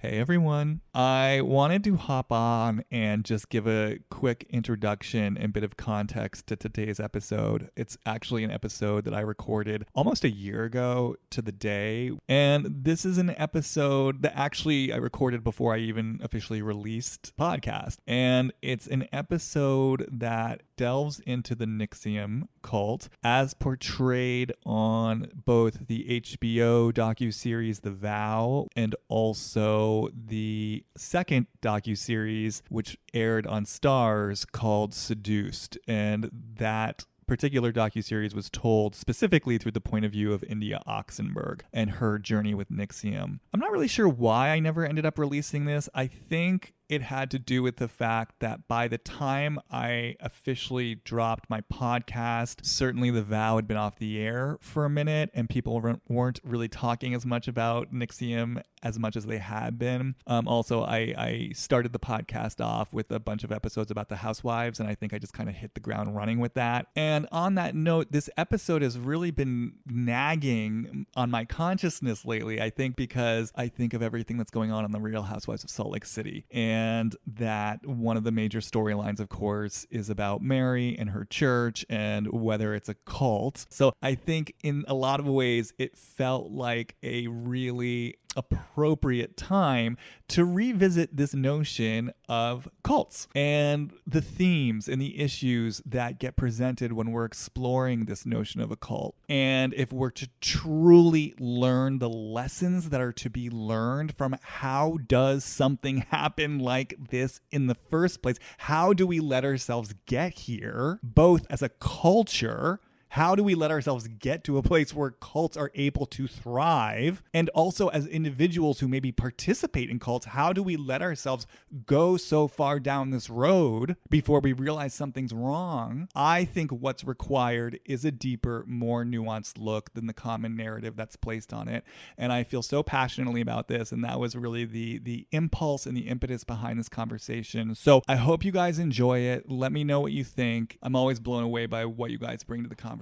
Hey everyone. I wanted to hop on and just give a quick introduction and bit of context to today's episode. It's actually an episode that I recorded almost a year ago to the day. And this is an episode that actually I recorded before I even officially released the podcast. And it's an episode that delves into the NXIVM cult as portrayed on both the HBO docuseries The Vow and also the second docuseries which aired on Starz called Seduced. And that particular docuseries was told specifically through the point of view of India Oxenberg and her journey with NXIVM. I'm not really sure why I never ended up releasing this. I think it had to do with the fact that by the time I officially dropped my podcast, certainly The Vow had been off the air for a minute and people weren't really talking as much about NXIVM as much as they had been. Also, I started the podcast off with a bunch of episodes about the Housewives, and I think I just kind of hit the ground running with that. And on that note, this episode has really been nagging on my consciousness lately, I think because I think of everything that's going on the Real Housewives of Salt Lake City. And that one of the major storylines, of course, is about Mary and her church and whether it's a cult. So I think in a lot of ways, it felt like a really appropriate time to revisit this notion of cults and the themes and the issues that get presented when we're exploring this notion of a cult. And if we're to truly learn the lessons that are to be learned from how does something happen like this in the first place, how do we let ourselves get here, both as a culture. How do we let ourselves get to a place where cults are able to thrive? And also as individuals who maybe participate in cults, how do we let ourselves go so far down this road before we realize something's wrong? I think what's required is a deeper, more nuanced look than the common narrative that's placed on it. And I feel so passionately about this. And that was really the impulse and the impetus behind this conversation. So I hope you guys enjoy it. Let me know what you think. I'm always blown away by what you guys bring to the conversation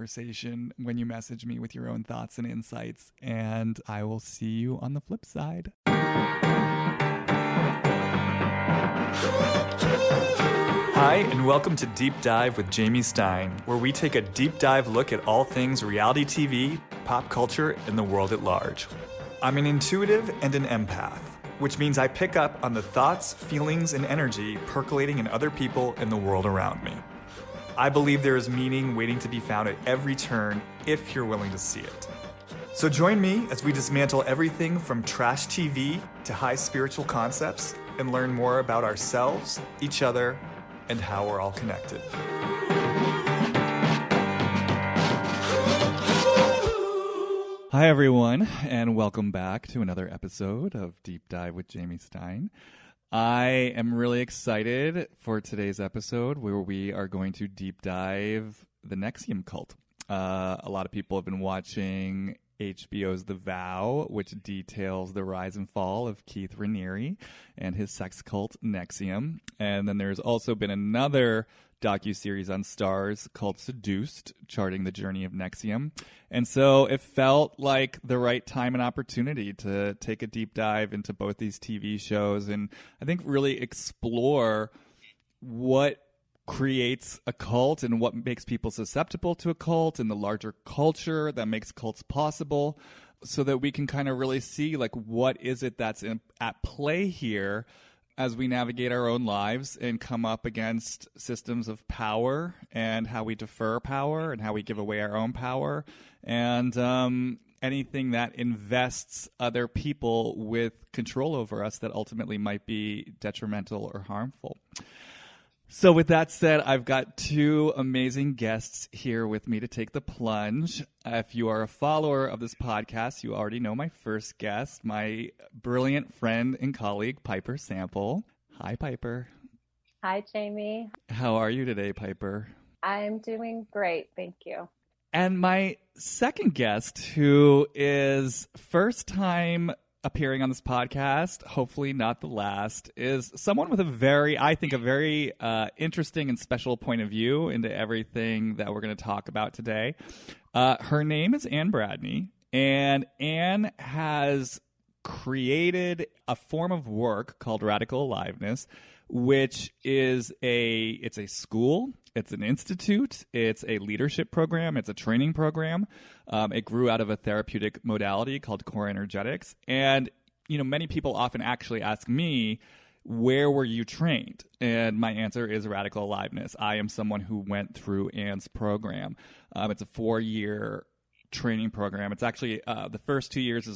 when you message me with your own thoughts and insights, and I will see you on the flip side. Hi, and welcome to Deep Dive with Jamie Stein, where we take a deep dive look at all things reality TV, pop culture, and the world at large. I'm an intuitive and an empath, which means I pick up on the thoughts, feelings, and energy percolating in other people and the world around me. I believe there is meaning waiting to be found at every turn if you're willing to see it. So join me as we dismantle everything from trash TV to high spiritual concepts and learn more about ourselves, each other, and how we're all connected. Hi everyone, and welcome back to another episode of Deep Dive with Jamie Stein. I am really excited for today's episode where we are going to deep dive the NXIVM cult. A lot of people have been watching HBO's The Vow, which details the rise and fall of Keith Raniere and his sex cult NXIVM. And then there's also been another docuseries on Starz called Seduced, charting the journey of NXIVM. And so it felt like the right time and opportunity to take a deep dive into both these TV shows and I think really explore what creates a cult and what makes people susceptible to a cult and the larger culture that makes cults possible, so that we can kind of really see like what is it that's at play here as we navigate our own lives and come up against systems of power and how we defer power and how we give away our own power and anything that invests other people with control over us that ultimately might be detrimental or harmful. So with that said, I've got two amazing guests here with me to take the plunge. If you are a follower of this podcast, you already know my first guest, my brilliant friend and colleague, Piper Sample. Hi, Piper. Hi, Jamie. How are you today, Piper? I'm doing great. Thank you. And my second guest, who is first time appearing on this podcast, hopefully not the last, is someone with a very interesting and special point of view into everything that we're going to talk about today. Her name is Ann Bradney, and Ann has created a form of work called Radical Aliveness, which is it's a school, it's an institute, it's a leadership program, it's a training program. It grew out of a therapeutic modality called core energetics. And, many people often actually ask me, where were you trained? And my answer is Radical Aliveness. I am someone who went through Ann's program. It's a 4-year training program. It's actually the first 2 years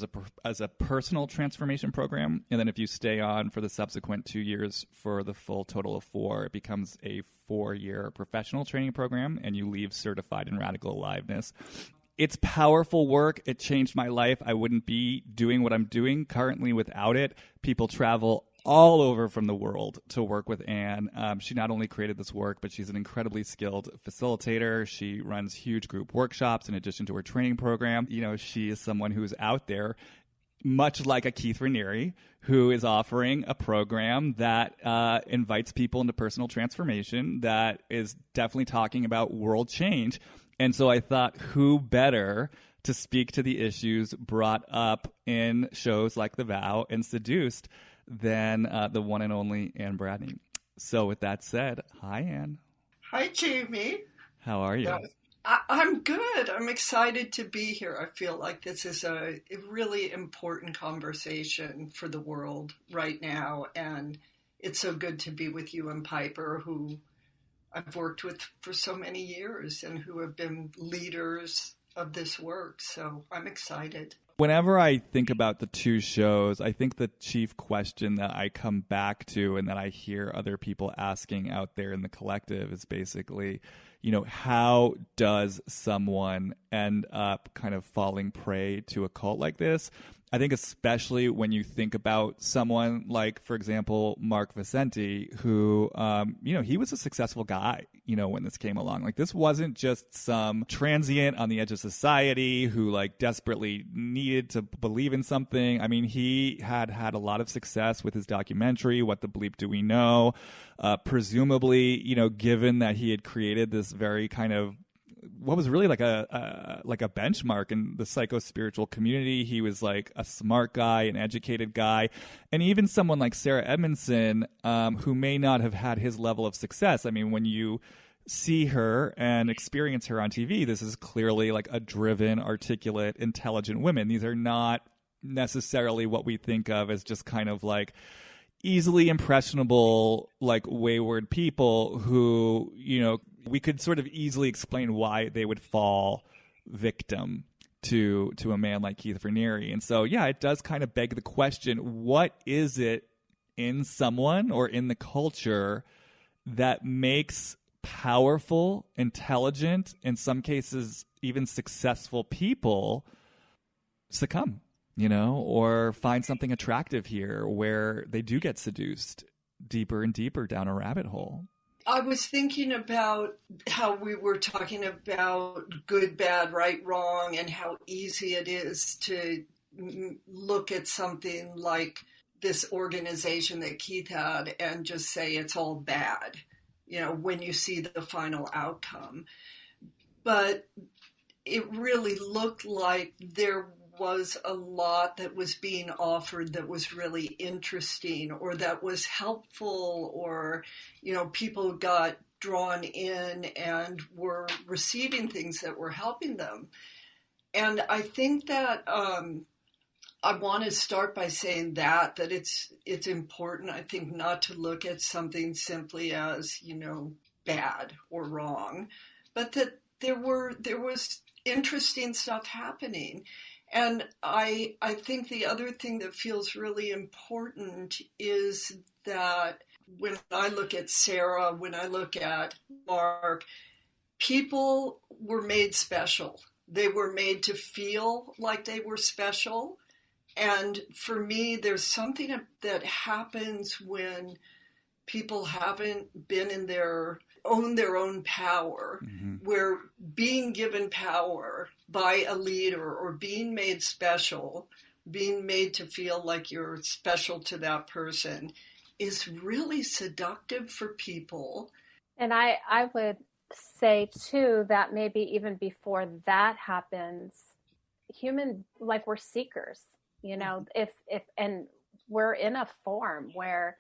as a personal transformation program, and then if you stay on for the subsequent 2 years for the full total of 4, it becomes a 4-year professional training program, and you leave certified in Radical Aliveness. It's powerful work. It changed my life. I wouldn't be doing what I'm doing currently without it. People travel all over from the world to work with Ann. She not only created this work, but she's an incredibly skilled facilitator. She runs huge group workshops in addition to her training program. She is someone who's out there, much like a Keith Raniere, who is offering a program that invites people into personal transformation, that is definitely talking about world change. And so I thought, who better to speak to the issues brought up in shows like The Vow and Seduced than the one and only Ann Bradney. So with that said, hi, Ann. Hi, Jamie. How are you? I'm good. I'm excited to be here. I feel like this is a really important conversation for the world right now. And it's so good to be with you and Piper, who I've worked with for so many years and who have been leaders of this work. So I'm excited. Whenever I think about the two shows, I think the chief question that I come back to and that I hear other people asking out there in the collective is basically, how does someone end up kind of falling prey to a cult like this? I think especially when you think about someone like, for example, Mark Vicente, who, he was a successful guy, when this came along. Like, this wasn't just some transient on the edge of society who, like, desperately needed to believe in something. I mean, he had a lot of success with his documentary, What the Bleep Do We Know? Presumably, given that he had created this very kind of what was really like a benchmark in the psycho-spiritual community. He was like a smart guy, an educated guy, and even someone like Sarah Edmonson, who may not have had his level of success. I mean, when you see her and experience her on TV, this is clearly like a driven, articulate, intelligent woman. These are not necessarily what we think of as just kind of like easily impressionable, like wayward people who, we could sort of easily explain why they would fall victim to a man like Keith Raniere. And so, yeah, it does kind of beg the question, what is it in someone or in the culture that makes powerful, intelligent, in some cases even successful people succumb, or find something attractive here where they do get seduced deeper and deeper down a rabbit hole? I was thinking about how we were talking about good, bad, right, wrong, and how easy it is to look at something like this organization that Keith had and just say it's all bad, when you see the final outcome. But it really looked like there was a lot that was being offered that was really interesting or that was helpful, or, people got drawn in and were receiving things that were helping them. And I think that I want to start by saying that it's important, I think, not to look at something simply as, bad or wrong, but that there was interesting stuff happening. And I think the other thing that feels really important is that when I look at Sarah, when I look at Mark, people were made special. They were made to feel like they were special. And for me, there's something that happens when people haven't been in their own power, where being given power by a leader or being made special, being made to feel like you're special to that person is really seductive for people. And I would say too that maybe even before that happens, we're seekers. You know, and we're in a form where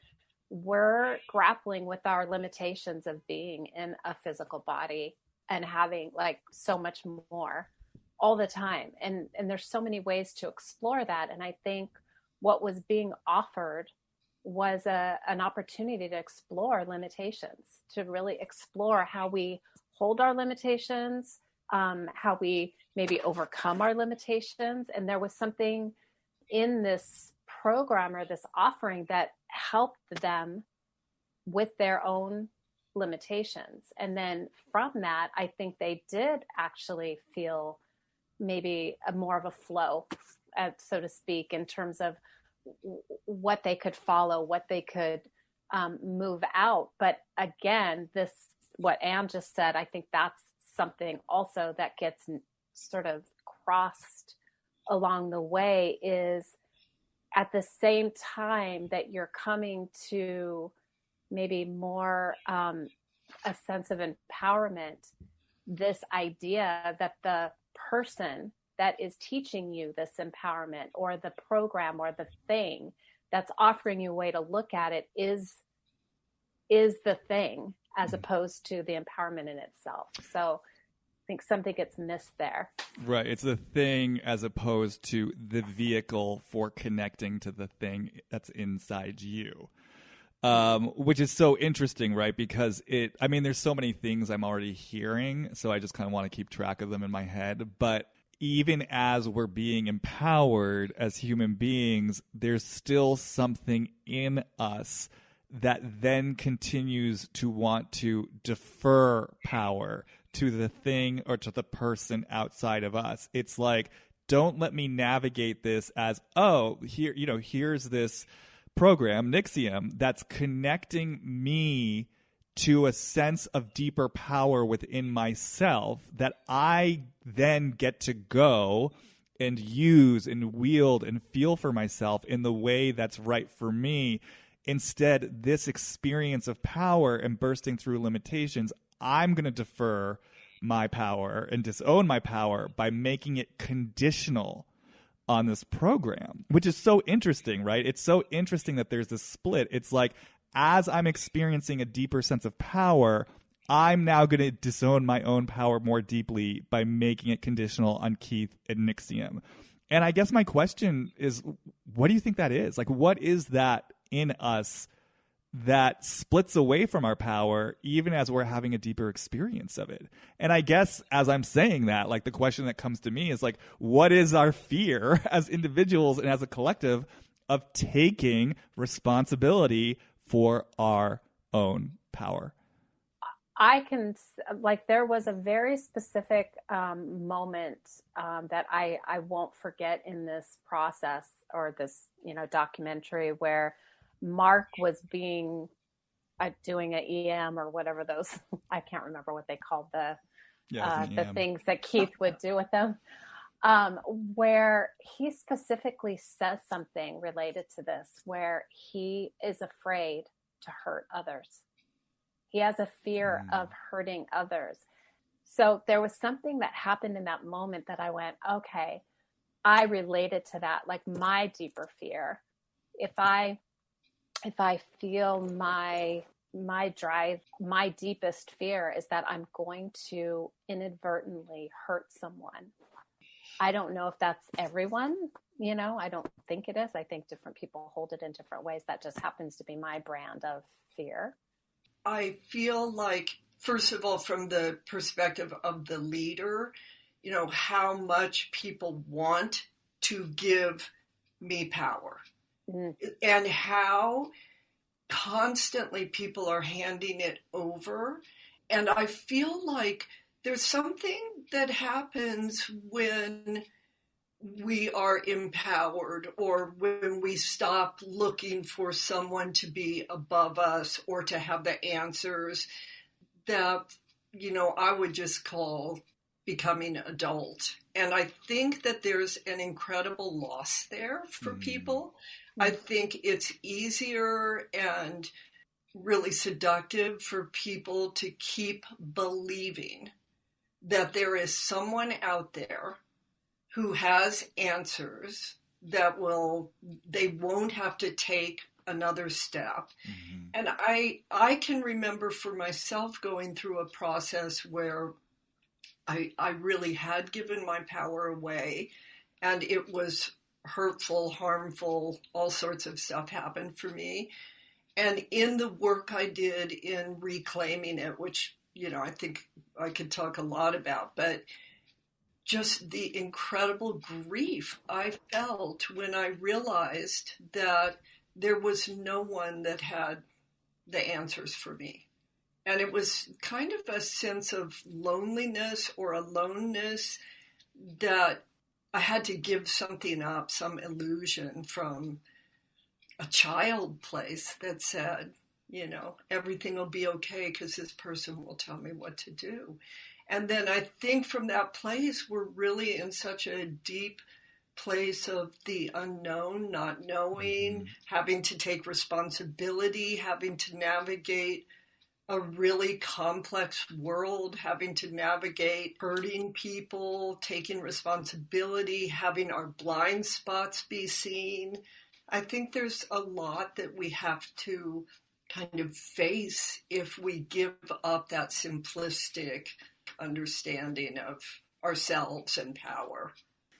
we're grappling with our limitations of being in a physical body and having like so much more all the time. And there's so many ways to explore that. And I think what was being offered was an opportunity to explore limitations, to really explore how we hold our limitations, how we maybe overcome our limitations. And there was something in this program or this offering that helped them with their own limitations. And then from that, I think they did actually feel maybe more of a flow, so to speak, in terms of what they could follow, what they could move out. But again, what Ann just said, I think that's something also that gets sort of crossed along the way, is at the same time that you're coming to maybe more a sense of empowerment, this idea that the person that is teaching you this empowerment, or the program or the thing that's offering you a way to look at it, is the thing as opposed to the empowerment in itself. So I think something gets missed there. Right. It's the thing as opposed to the vehicle for connecting to the thing that's inside you. Which is so interesting, right? Because there's so many things I'm already hearing, so I just kind of want to keep track of them in my head. But even as we're being empowered as human beings, there's still something in us that then continues to want to defer power to the thing or to the person outside of us. It's like, don't let me navigate this as, here's this program, NXIVM, that's connecting me to a sense of deeper power within myself that I then get to go and use and wield and feel for myself in the way that's right for me. Instead, this experience of power and bursting through limitations, I'm going to defer my power and disown my power by making it conditional on this program, which is so interesting, right? It's so interesting that there's this split. It's like, as I'm experiencing a deeper sense of power, I'm now going to disown my own power more deeply by making it conditional on Keith and NXIVM. And I guess my question is, what do you think that is? Like, what is that in us that splits away from our power, even as we're having a deeper experience of it? And I guess as I'm saying that, like, the question that comes to me is like, what is our fear as individuals and as a collective of taking responsibility for our own power? There was a very specific moment that I won't forget in this process, or this, documentary, where Mark was doing an EM or whatever those, I can't remember what they called the things that Keith would do with them, where he specifically says something related to this, where he is afraid to hurt others. He has a fear of hurting others. So there was something that happened in that moment that I went, okay, I related to that, like my deeper fear. If I feel my drive, my deepest fear is that I'm going to inadvertently hurt someone. I don't know if that's everyone, I don't think it is. I think different people hold it in different ways. That just happens to be my brand of fear. I feel like, first of all, from the perspective of the leader, how much people want to give me power. And how constantly people are handing it over. And I feel like there's something that happens when we are empowered, or when we stop looking for someone to be above us or to have the answers, that, I would just call becoming adult. And I think that there's an incredible loss there for people. I think it's easier and really seductive for people to keep believing that there is someone out there who has answers that they won't have to take another step. Mm-hmm. And I can remember for myself going through a process where I really had given my power away, and it was hurtful, harmful, all sorts of stuff happened for me. And in the work I did in reclaiming it, which, I think I could talk a lot about, but just the incredible grief I felt when I realized that there was no one that had the answers for me. And it was kind of a sense of loneliness or aloneness that I had to give something up, some illusion from a child place that said, everything will be okay because this person will tell me what to do. And then I think from that place, we're really in such a deep place of the unknown, not knowing, mm-hmm. having to take responsibility, having to navigate a really complex world, having to navigate hurting people, taking responsibility, having our blind spots be seen. I think there's a lot that we have to kind of face if we give up that simplistic understanding of ourselves and power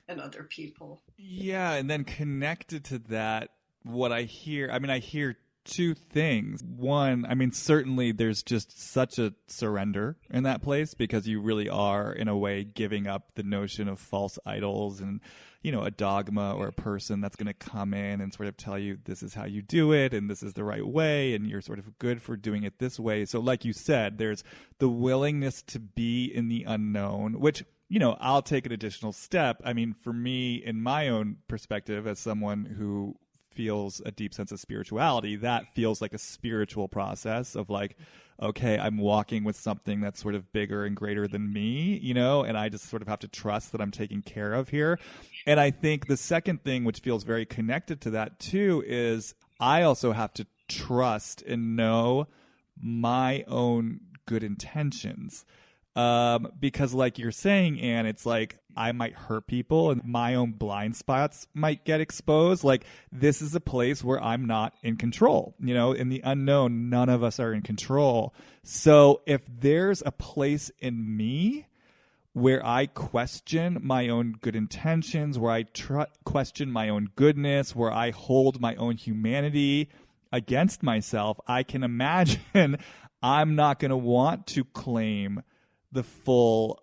and other people. Yeah, and then connected to that, what I hear two things. One, certainly there's just such a surrender in that place because you really are, in a way, giving up the notion of false idols and, a dogma or a person that's going to come in and sort of tell you this is how you do it and this is the right way and you're sort of good for doing it this way. So like you said, there's the willingness to be in the unknown, which, I'll take an additional step. For me, in my own perspective, as someone who feels a deep sense of spirituality, that feels like a spiritual process of like, okay, I'm walking with something that's sort of bigger and greater than me, and I just sort of have to trust that I'm taken care of here. And I think the second thing, which feels very connected to that too, is I also have to trust and know my own good intentions. Because like you're saying, Anne, it's like I might hurt people and my own blind spots might get exposed. Like this is a place where I'm not in control, in the unknown, none of us are in control. So if there's a place in me where I question my own good intentions, where I question my own goodness, where I hold my own humanity against myself, I can imagine I'm not going to want to claim the full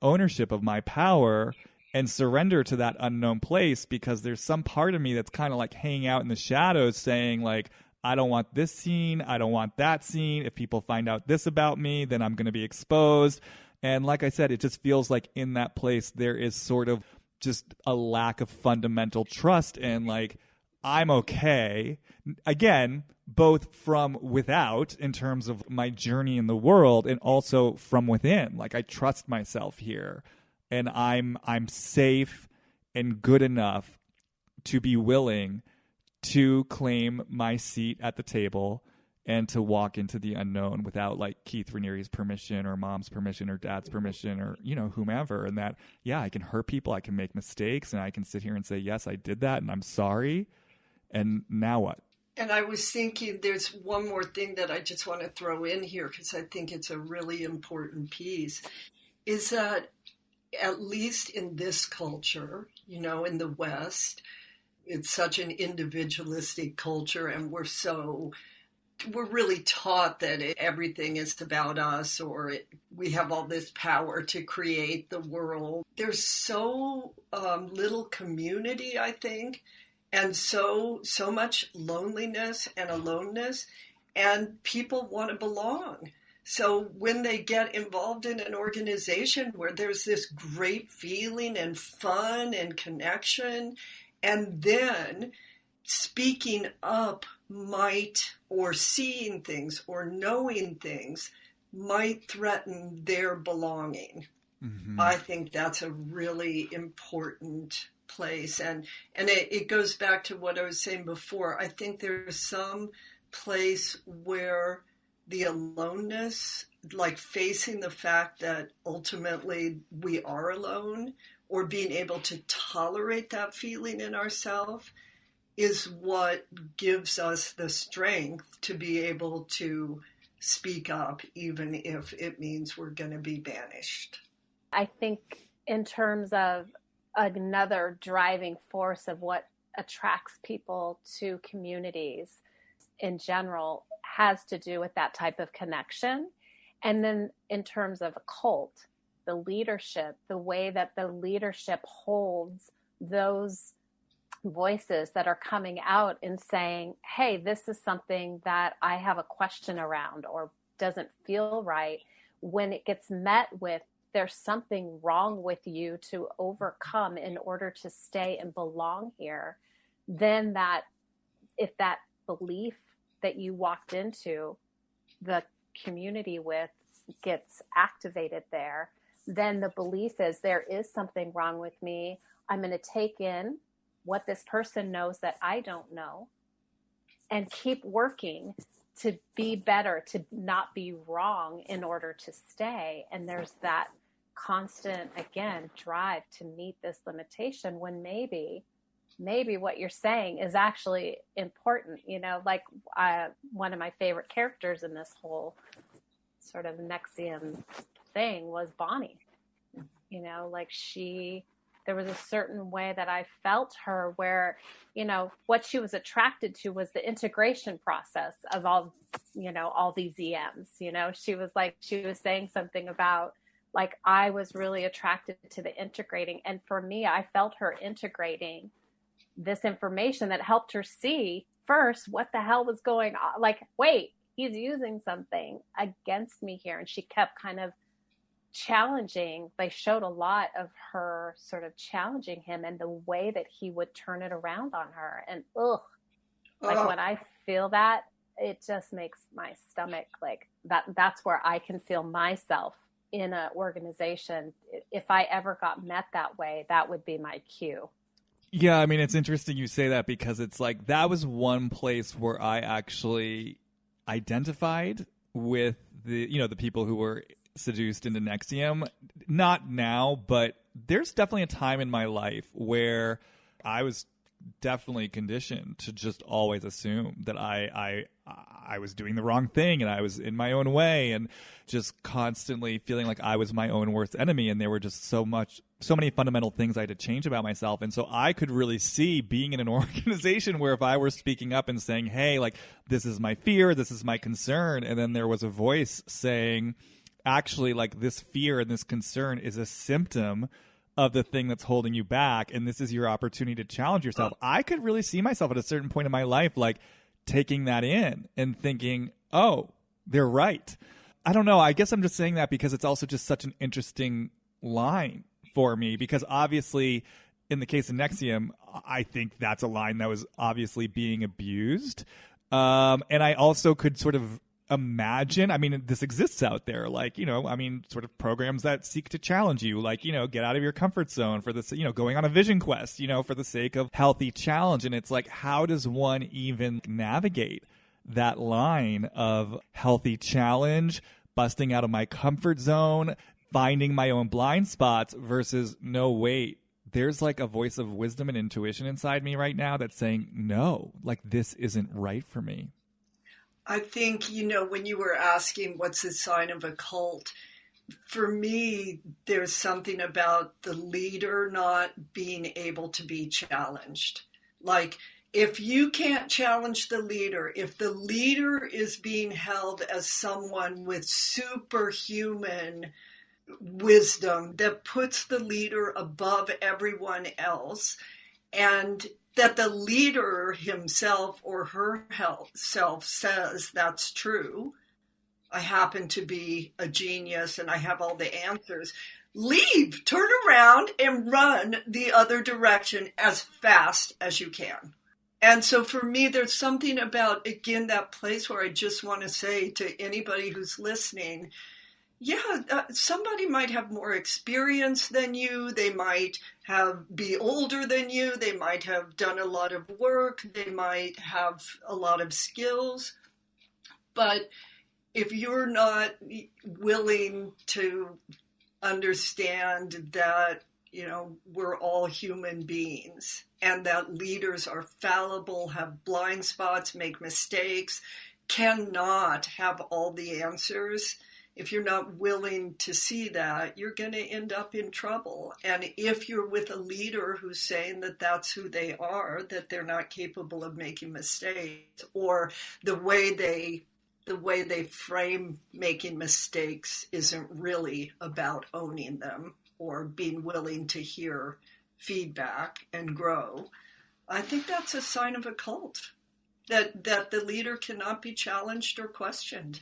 ownership of my power and surrender to that unknown place, because there's some part of me that's kind of like hanging out in the shadows saying like, I don't want this scene, I don't want that scene. If people find out this about me, then I'm going to be exposed. And like I said, it just feels like in that place there is sort of just a lack of fundamental trust and like, I'm okay. Again, both from without in terms of my journey in the world and also from within. Like I trust myself here and I'm safe and good enough to be willing to claim my seat at the table and to walk into the unknown without like Keith Raniere's permission or mom's permission or dad's permission or, whomever. And that, yeah, I can hurt people. I can make mistakes and I can sit here and say, yes, I did that and I'm sorry. And now what? And I was thinking there's one more thing that I just want to throw in here because I think it's a really important piece, is that at least in this culture, in the West, it's such an individualistic culture and we're really taught that everything is about us or we have all this power to create the world. There's so little community, I think, and so much loneliness and aloneness, and people want to belong. So when they get involved in an organization where there's this great feeling and fun and connection, and then speaking up might, or seeing things or knowing things might threaten their belonging. Mm-hmm. I think that's a really important place. And it goes back to what I was saying before. I think there's some place where the aloneness, like facing the fact that ultimately we are alone, or being able to tolerate that feeling in ourselves is what gives us the strength to be able to speak up, even if it means we're going to be banished. I think in terms of another driving force of what attracts people to communities in general has to do with that type of connection. And then in terms of a cult, the leadership, the way that the leadership holds those voices that are coming out and saying, hey, this is something that I have a question around or doesn't feel right. When it gets met with, there's something wrong with you to overcome in order to stay and belong here, then that if that belief that you walked into the community with gets activated there, then the belief is there is something wrong with me. I'm going to take in what this person knows that I don't know and keep working to be better, to not be wrong in order to stay. And there's that constant, again, drive to meet this limitation when maybe what you're saying is actually important. You know, like one of my favorite characters in this whole sort of NXIVM thing was Bonnie. You know, like there was a certain way that I felt her where, you know, what she was attracted to was the integration process of all these EMs. You know, she was saying something about, like, I was really attracted to the integrating. And for me, I felt her integrating this information that helped her see first what the hell was going on. Like, wait, he's using something against me here. And she kept kind of challenging. They showed a lot of her sort of challenging him and the way that he would turn it around on her. And when I feel that, it just makes my stomach like that. That's where I can feel myself in an organization. If I ever got met that way, that would be my cue. Yeah, I mean, it's interesting you say that because it's like that was one place where I actually identified with the people who were seduced into NXIVM. Not now, but there's definitely a time in my life where I was definitely conditioned to just always assume that I was doing the wrong thing and I was in my own way and just constantly feeling like I was my own worst enemy. And there were just so many fundamental things I had to change about myself. And so I could really see being in an organization where if I were speaking up and saying, hey, like, this is my fear, this is my concern, and then there was a voice saying, actually, like, this fear and this concern is a symptom of the thing that's holding you back, and this is your opportunity to challenge yourself. I could really see myself at a certain point in my life, like, taking that in and thinking, oh, they're right. I don't know. I guess I'm just saying that because it's also just such an interesting line for me, because obviously in the case of NXIVM, I think that's a line that was obviously being abused. And I also could sort of imagine, I mean, this exists out there, like, sort of programs that seek to challenge you, like, get out of your comfort zone for this, going on a vision quest, for the sake of healthy challenge. And it's like, how does one even navigate that line of healthy challenge, busting out of my comfort zone, finding my own blind spots versus, no, wait, there's like a voice of wisdom and intuition inside me right now that's saying, no, like, this isn't right for me. I think, when you were asking what's the sign of a cult, for me, there's something about the leader not being able to be challenged. Like, if you can't challenge the leader, if the leader is being held as someone with superhuman wisdom that puts the leader above everyone else, and that the leader himself or herself says that's true, I happen to be a genius and I have all the answers, leave, turn around and run the other direction as fast as you can. And so for me, there's something about, again, that place where I just want to say to anybody who's listening, somebody might have more experience than you. They might be older than you. They might have done a lot of work. They might have a lot of skills. But if you're not willing to understand that we're all human beings, and that leaders are fallible, have blind spots, make mistakes, cannot have all the answers. If you're not willing to see that, you're going to end up in trouble. And if you're with a leader who's saying that that's who they are, that they're not capable of making mistakes, or the way they frame making mistakes isn't really about owning them or being willing to hear feedback and grow, I think that's a sign of a cult, that the leader cannot be challenged or questioned.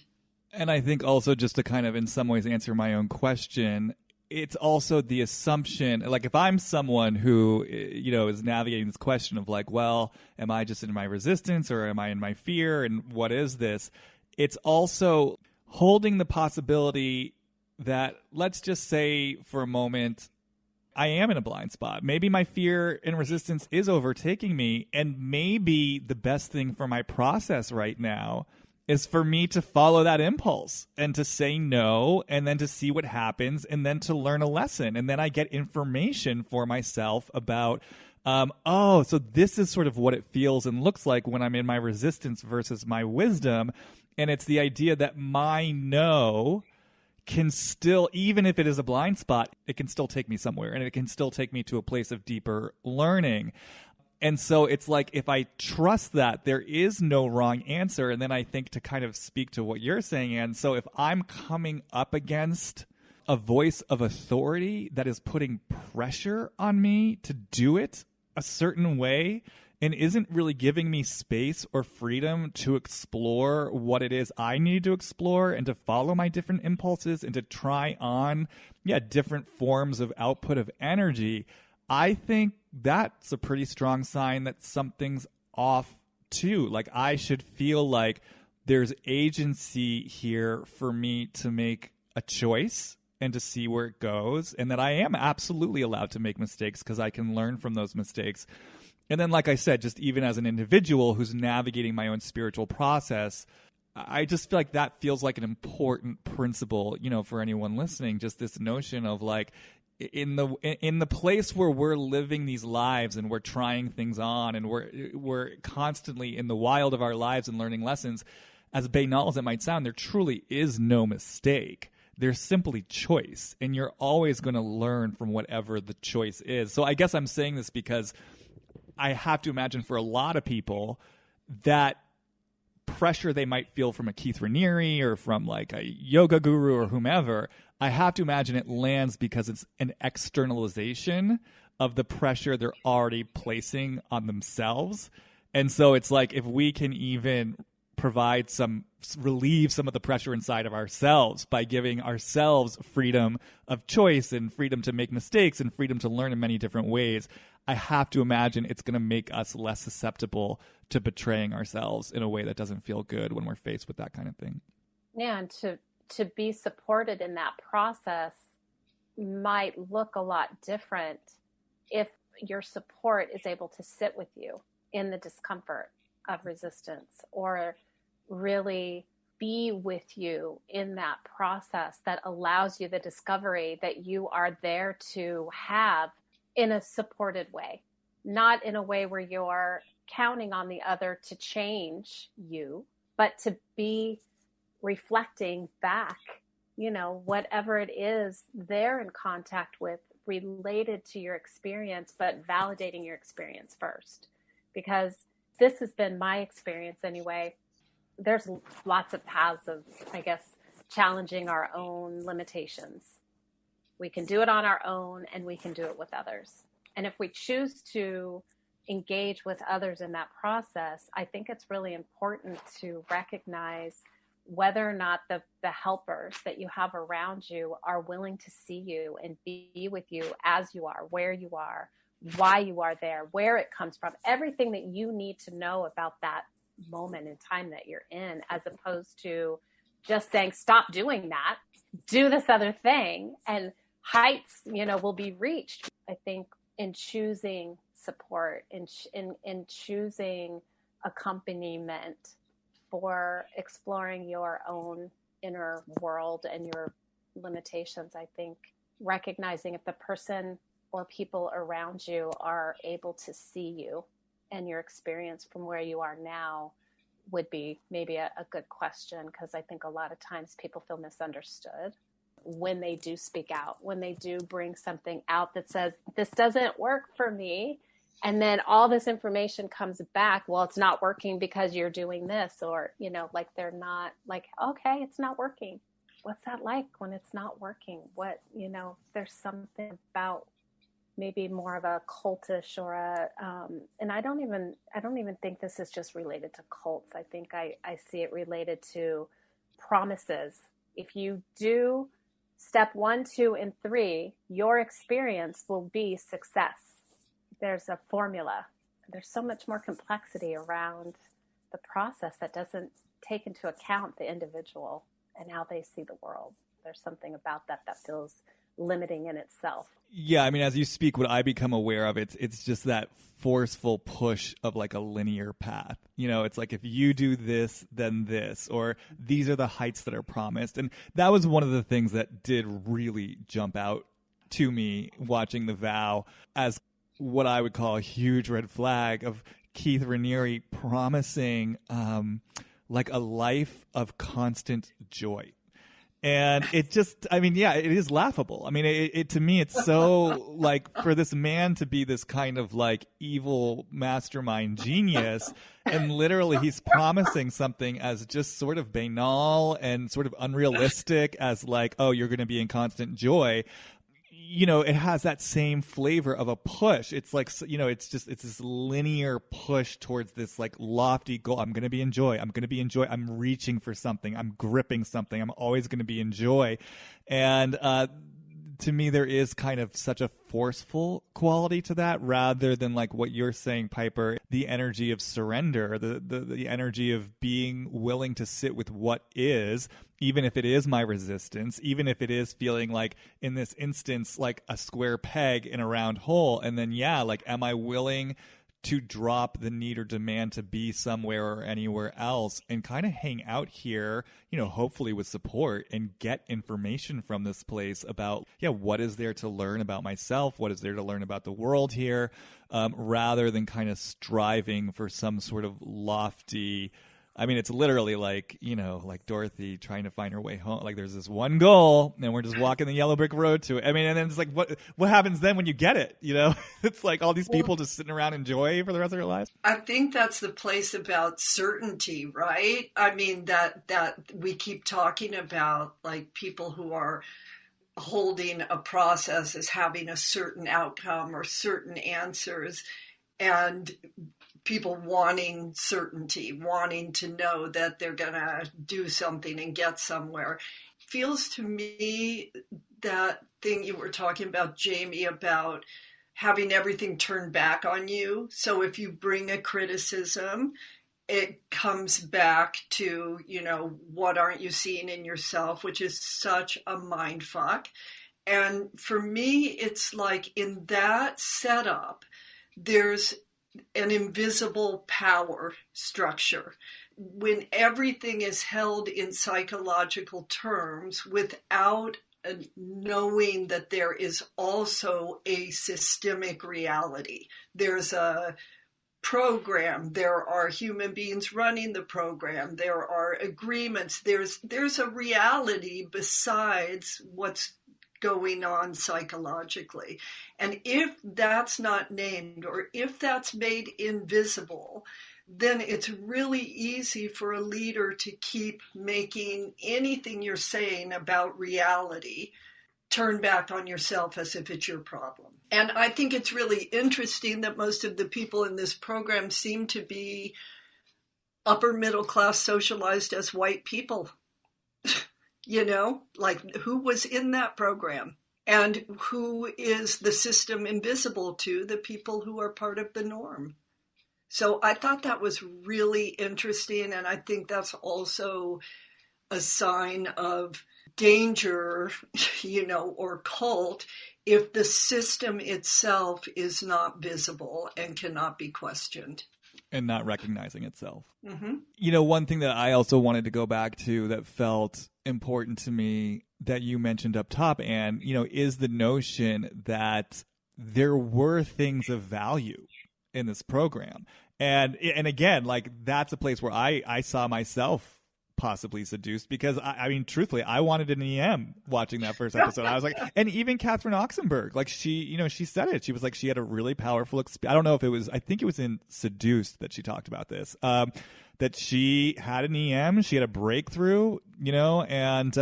And I think also, just to kind of in some ways answer my own question, it's also the assumption, like if I'm someone who, is navigating this question of like, well, am I just in my resistance or am I in my fear? And what is this? It's also holding the possibility that, let's just say for a moment, I am in a blind spot. Maybe my fear and resistance is overtaking me, and maybe the best thing for my process right now is for me to follow that impulse and to say no, and then to see what happens, and then to learn a lesson. And then I get information for myself about, so this is sort of what it feels and looks like when I'm in my resistance versus my wisdom. And it's the idea that my no can still, even if it is a blind spot, it can still take me somewhere, and it can still take me to a place of deeper learning. And so it's like, if I trust that there is no wrong answer, and then I think, to kind of speak to what you're saying, and so if I'm coming up against a voice of authority that is putting pressure on me to do it a certain way, and isn't really giving me space or freedom to explore what it is I need to explore, and to follow my different impulses, and to try on, different forms of output of energy, I think that's a pretty strong sign that something's off too. Like, I should feel like there's agency here for me to make a choice and to see where it goes, and that I am absolutely allowed to make mistakes because I can learn from those mistakes. And then, like I said, just even as an individual who's navigating my own spiritual process, I just feel like that feels like an important principle, for anyone listening, just this notion of like, in the place where we're living these lives and we're trying things on, and we're constantly in the wild of our lives and learning lessons, as banal as it might sound, there truly is no mistake. There's simply choice, and you're always going to learn from whatever the choice is. So I guess I'm saying this because I have to imagine for a lot of people that pressure they might feel from a Keith Raniere or from like a yoga guru or whomever, I have to imagine it lands because it's an externalization of the pressure they're already placing on themselves. And so it's like, if we can even relieve some of the pressure inside of ourselves by giving ourselves freedom of choice and freedom to make mistakes and freedom to learn in many different ways, I have to imagine it's going to make us less susceptible to betraying ourselves in a way that doesn't feel good when we're faced with that kind of thing. Yeah, and to be supported in that process might look a lot different if your support is able to sit with you in the discomfort of resistance, or really be with you in that process that allows you the discovery that you are there to have in a supported way, not in a way where you're counting on the other to change you, but to be reflecting back, whatever it is they're in contact with related to your experience, but validating your experience first. Because this has been my experience anyway. There's lots of paths of, I guess, challenging our own limitations. We can do it on our own, and we can do it with others. And if we choose to engage with others in that process, I think it's really important to recognize whether or not the helpers that you have around you are willing to see you and be with you as you are, where you are, why you are there, where it comes from, everything that you need to know about that moment in time that you're in, as opposed to just saying, stop doing that, do this other thing, and heights, will be reached. I think in choosing support, in choosing accompaniment for exploring your own inner world and your limitations, I think recognizing if the person or people around you are able to see you and your experience from where you are now would be maybe a good question, because I think a lot of times people feel misunderstood when they do speak out, when they do bring something out that says, this doesn't work for me. And then all this information comes back, well, it's not working because you're doing this, or, you know, like they're not like, okay, it's not working. What's that like when it's not working? What, you know, there's something about maybe more of a cultish or and I don't even think this is just related to cults. I think I see it related to promises. If you do step 1, 2, and 3, your experience will be success. There's a formula. There's so much more complexity around the process that doesn't take into account the individual and how they see the world. There's something about that feels limiting in itself. Yeah, I mean, as you speak, what I become aware of, it's just that forceful push of like a linear path. You know, it's like, if you do this, then this, or these are the heights that are promised. And that was one of the things that did really jump out to me watching The Vow as what I would call a huge red flag of Keith Raniere promising like a life of constant joy. And it just, I mean, yeah, it is laughable. I mean, it to me, it's so like, for this man to be this kind of like evil mastermind genius, and literally he's promising something as just sort of banal and sort of unrealistic as like, oh, you're going to be in constant joy. You know, it has that same flavor of a push. It's like, you know, it's this linear push towards this like lofty goal. I'm going to be in joy. I'm going to be in joy. I'm reaching for something. I'm gripping something. I'm always going to be in joy. And to me, there is kind of such a forceful quality to that, rather than like what you're saying, Piper, the energy of surrender, the energy of being willing to sit with what is, even if it is my resistance, even if it is feeling like, in this instance, like a square peg in a round hole. And then, yeah, like, am I willing to drop the need or demand to be somewhere or anywhere else and kind of hang out here, you know, hopefully with support, and get information from this place about, yeah, what is there to learn about myself? What is there to learn about the world here? Rather than kind of striving for some sort of lofty, I mean, it's literally like, you know, like Dorothy trying to find her way home. Like, there's this one goal, and we're just walking the yellow brick road to it. I mean, and then it's like, what happens then when you get it? You know, it's like all these people just sitting around in joy for the rest of their lives. I think that's the place about certainty, right? I mean, that we keep talking about, like, people who are holding a process as having a certain outcome or certain answers, and people wanting certainty, wanting to know that they're going to do something and get somewhere. Feels to me that thing you were talking about, Jamie, about having everything turned back on you. So if you bring a criticism, it comes back to, you know, what aren't you seeing in yourself, which is such a mind fuck. And for me, it's like, in that setup, there's an invisible power structure. When everything is held in psychological terms without knowing that there is also a systemic reality. There's a program, there are human beings running the program, there are agreements, there's a reality besides what's going on psychologically. And if that's not named, or if that's made invisible, then it's really easy for a leader to keep making anything you're saying about reality turn back on yourself as if it's your problem. And I think it's really interesting that most of the people in this program seem to be upper middle class, socialized as white people. You know, like, who was in that program, and who is the system invisible to? The people who are part of the norm. So I thought that was really interesting. And I think that's also a sign of danger, you know, or cult, if the system itself is not visible and cannot be questioned. And not recognizing itself. Mm-hmm. You know, one thing that I also wanted to go back to that felt important to me that you mentioned up top, Anne, you know, is the notion that there were things of value in this program. And again, like, that's a place where I saw myself possibly seduced, because I mean, truthfully, I wanted an EM watching that first episode. I was like, and even Catherine Oxenberg, like, she said it. She was like, she had a really powerful experience. I don't know if it was, I think it was in Seduced that she talked about this, that she had an EM, she had a breakthrough, and,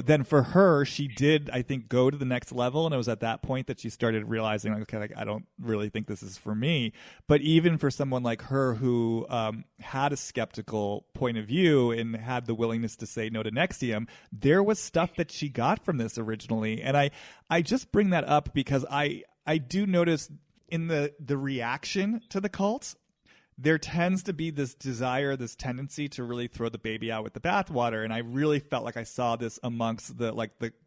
then for her, she did, I think, go to the next level. And it was at that point that she started realizing, like, okay, like, I don't really think this is for me. But even for someone like her who had a skeptical point of view and had the willingness to say no to NXIVM, there was stuff that she got from this originally. And I just bring that up because I do notice in the reaction to the cult, there tends to be this desire, this tendency to really throw the baby out with the bathwater. And I really felt like I saw this amongst the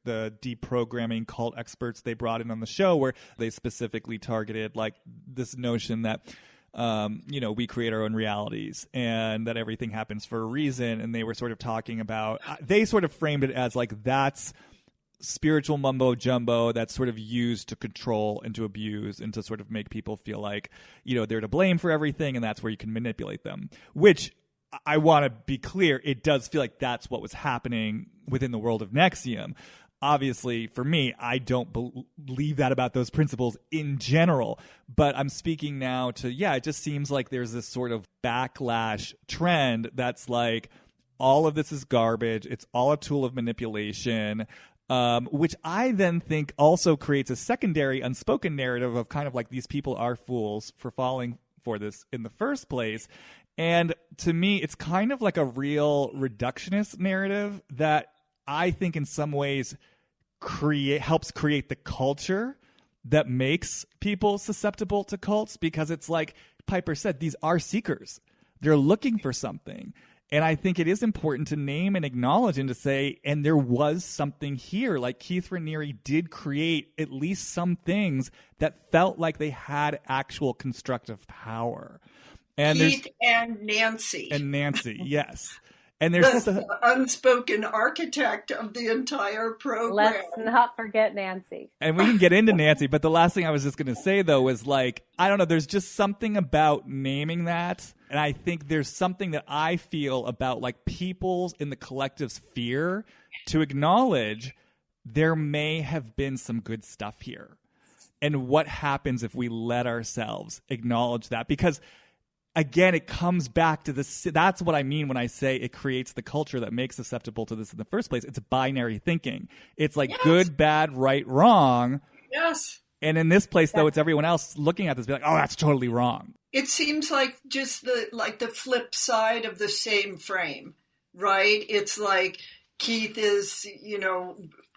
deprogramming cult experts they brought in on the show, where they specifically targeted like this notion that, we create our own realities and that everything happens for a reason. And they were sort of talking about, they sort of framed it as like, that's spiritual mumbo jumbo that's sort of used to control and to abuse and to sort of make people feel like, they're to blame for everything, and that's where you can manipulate them. Which, I want to be clear, it does feel like that's what was happening within the world of NXIVM. Obviously, for me, I don't believe that about those principles in general, but I'm speaking now to, it just seems like there's this sort of backlash trend that's like, all of this is garbage, it's all a tool of manipulation. Which I then think also creates a secondary unspoken narrative of kind of like, these people are fools for falling for this in the first place. And to me, it's kind of like a real reductionist narrative that I think in some ways helps create the culture that makes people susceptible to cults, because it's like Piper said, these are seekers. They're looking for something. And I think it is important to name and acknowledge and to say, and there was something here. Like, Keith Raniere did create at least some things that felt like they had actual constructive power. And Keith and Nancy. And Nancy, yes. And there's the unspoken architect of the entire program. Let's not forget Nancy. And we can get into Nancy, but the last thing I was just going to say, though, was like, I don't know, there's just something about naming that. And I think there's something that I feel about like people's in the collective's fear to acknowledge there may have been some good stuff here. And what happens if we let ourselves acknowledge that? Because again, it comes back to this. That's what I mean when I say it creates the culture that makes susceptible to this in the first place. It's binary thinking. It's like good, bad, right, wrong. Yes. And in this place, though, it's everyone else looking at this, be like, oh, that's totally wrong. It seems like just the flip side of the same frame, right? It's like Keith is,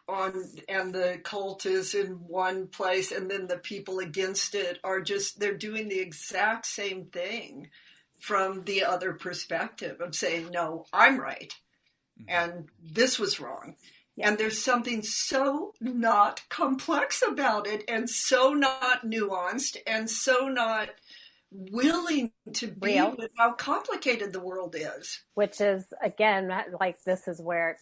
and the cult is in one place, and then the people against it are they're doing the exact same thing from the other perspective of saying, no, I'm right. Mm-hmm. And this was wrong. And there's something so not complex about it, and so not nuanced, and so not willing to be real with how complicated the world is. Which is, again, like, this is where it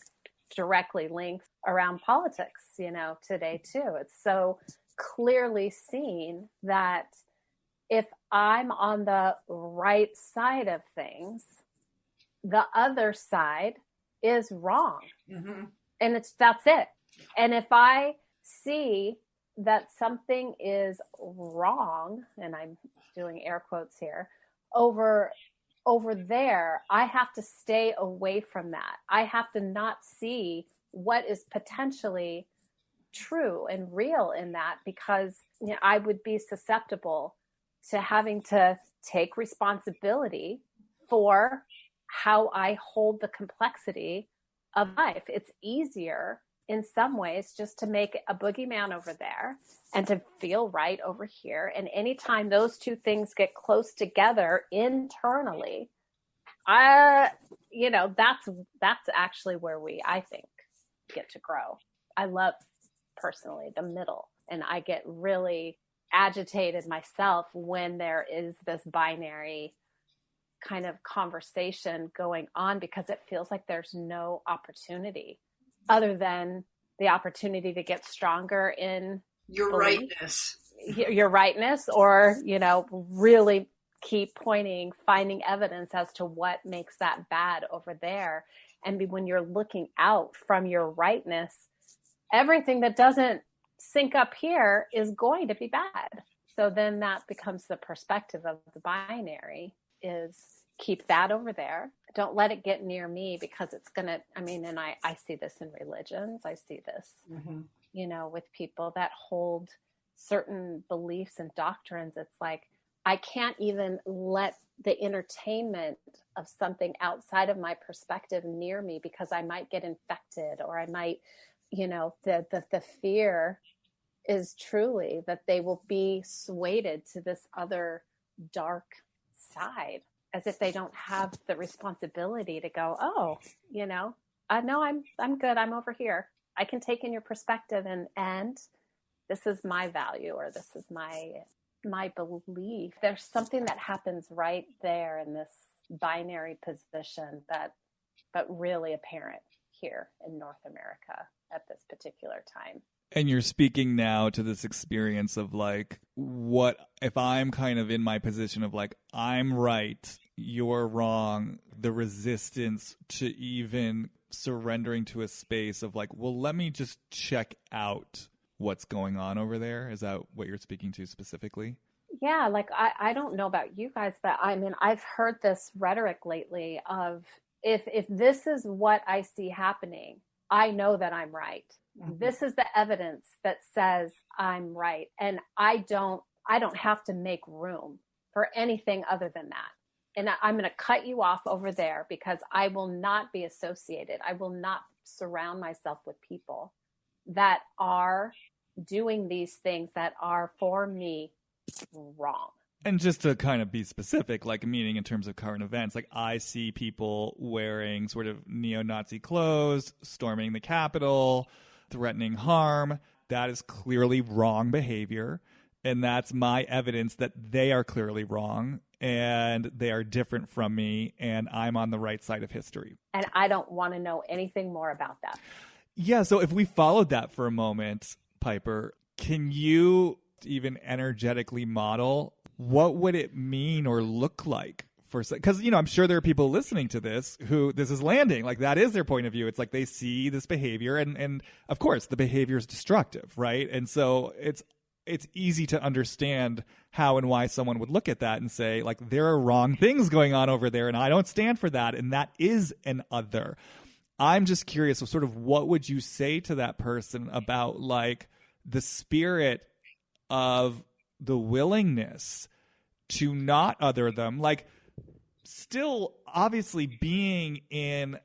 directly links around politics, today too. It's so clearly seen that if I'm on the right side of things, the other side is wrong. Mm-hmm. And that's it. And if I see that something is wrong, and I'm doing air quotes here, over there, I have to stay away from that. I have to not see what is potentially true and real in that, because I would be susceptible to having to take responsibility for how I hold the complexity of life. It's easier in some ways just to make a boogeyman over there and to feel right over here. And anytime those two things get close together internally, that's actually where I think, get to grow. I love personally the middle, and I get really agitated myself when there is this binary kind of conversation going on, because it feels like there's no opportunity other than the opportunity to get stronger in your belief. rightness. your rightness, or, really keep finding evidence as to what makes that bad over there. And when you're looking out from your rightness, everything that doesn't sync up here is going to be bad. So then that becomes the perspective of the binary, is keep that over there. Don't let it get near me, because it's going to, and I see this in religions. I see this, with people that hold certain beliefs and doctrines. It's like, I can't even let the entertainment of something outside of my perspective near me, because I might get infected, or I might, the fear is truly that they will be swayed to this other dark side, as if they don't have the responsibility to go, oh, I know I'm good. I'm over here. I can take in your perspective, and this is my value, or this is my belief. There's something that happens right there in this binary position but really apparent here in North America at this particular time. And you're speaking now to this experience of like, what if I'm kind of in my position of like, I'm right, you're wrong, the resistance to even surrendering to a space of like, well, let me just check out what's going on over there. Is that what you're speaking to specifically? Yeah, like I don't know about you guys, but I've heard this rhetoric lately of, if this is what I see happening, I know that I'm right. Mm-hmm. This is the evidence that says I'm right. And I don't have to make room for anything other than that. And I'm going to cut you off over there, because I will not be associated. I will not surround myself with people that are doing these things that are, for me, wrong. And just to kind of be specific, like meaning in terms of current events, like I see people wearing sort of neo-Nazi clothes, storming the Capitol, threatening harm. That is clearly wrong behavior. And that's my evidence that they are clearly wrong and they are different from me, and I'm on the right side of history. And I don't want to know anything more about that. Yeah, so if we followed that for a moment, Piper, can you even energetically model what would it mean or look like for, because I'm sure there are people listening to this who this is landing, like that is their point of view. It's like they see this behavior, and of course the behavior is destructive, right? And so it's easy to understand how and why someone would look at that and say, like, there are wrong things going on over there and I don't stand for that, and that is an other. I'm just curious of sort of what would you say to that person about like the spirit of the willingness to not other them, like still obviously being in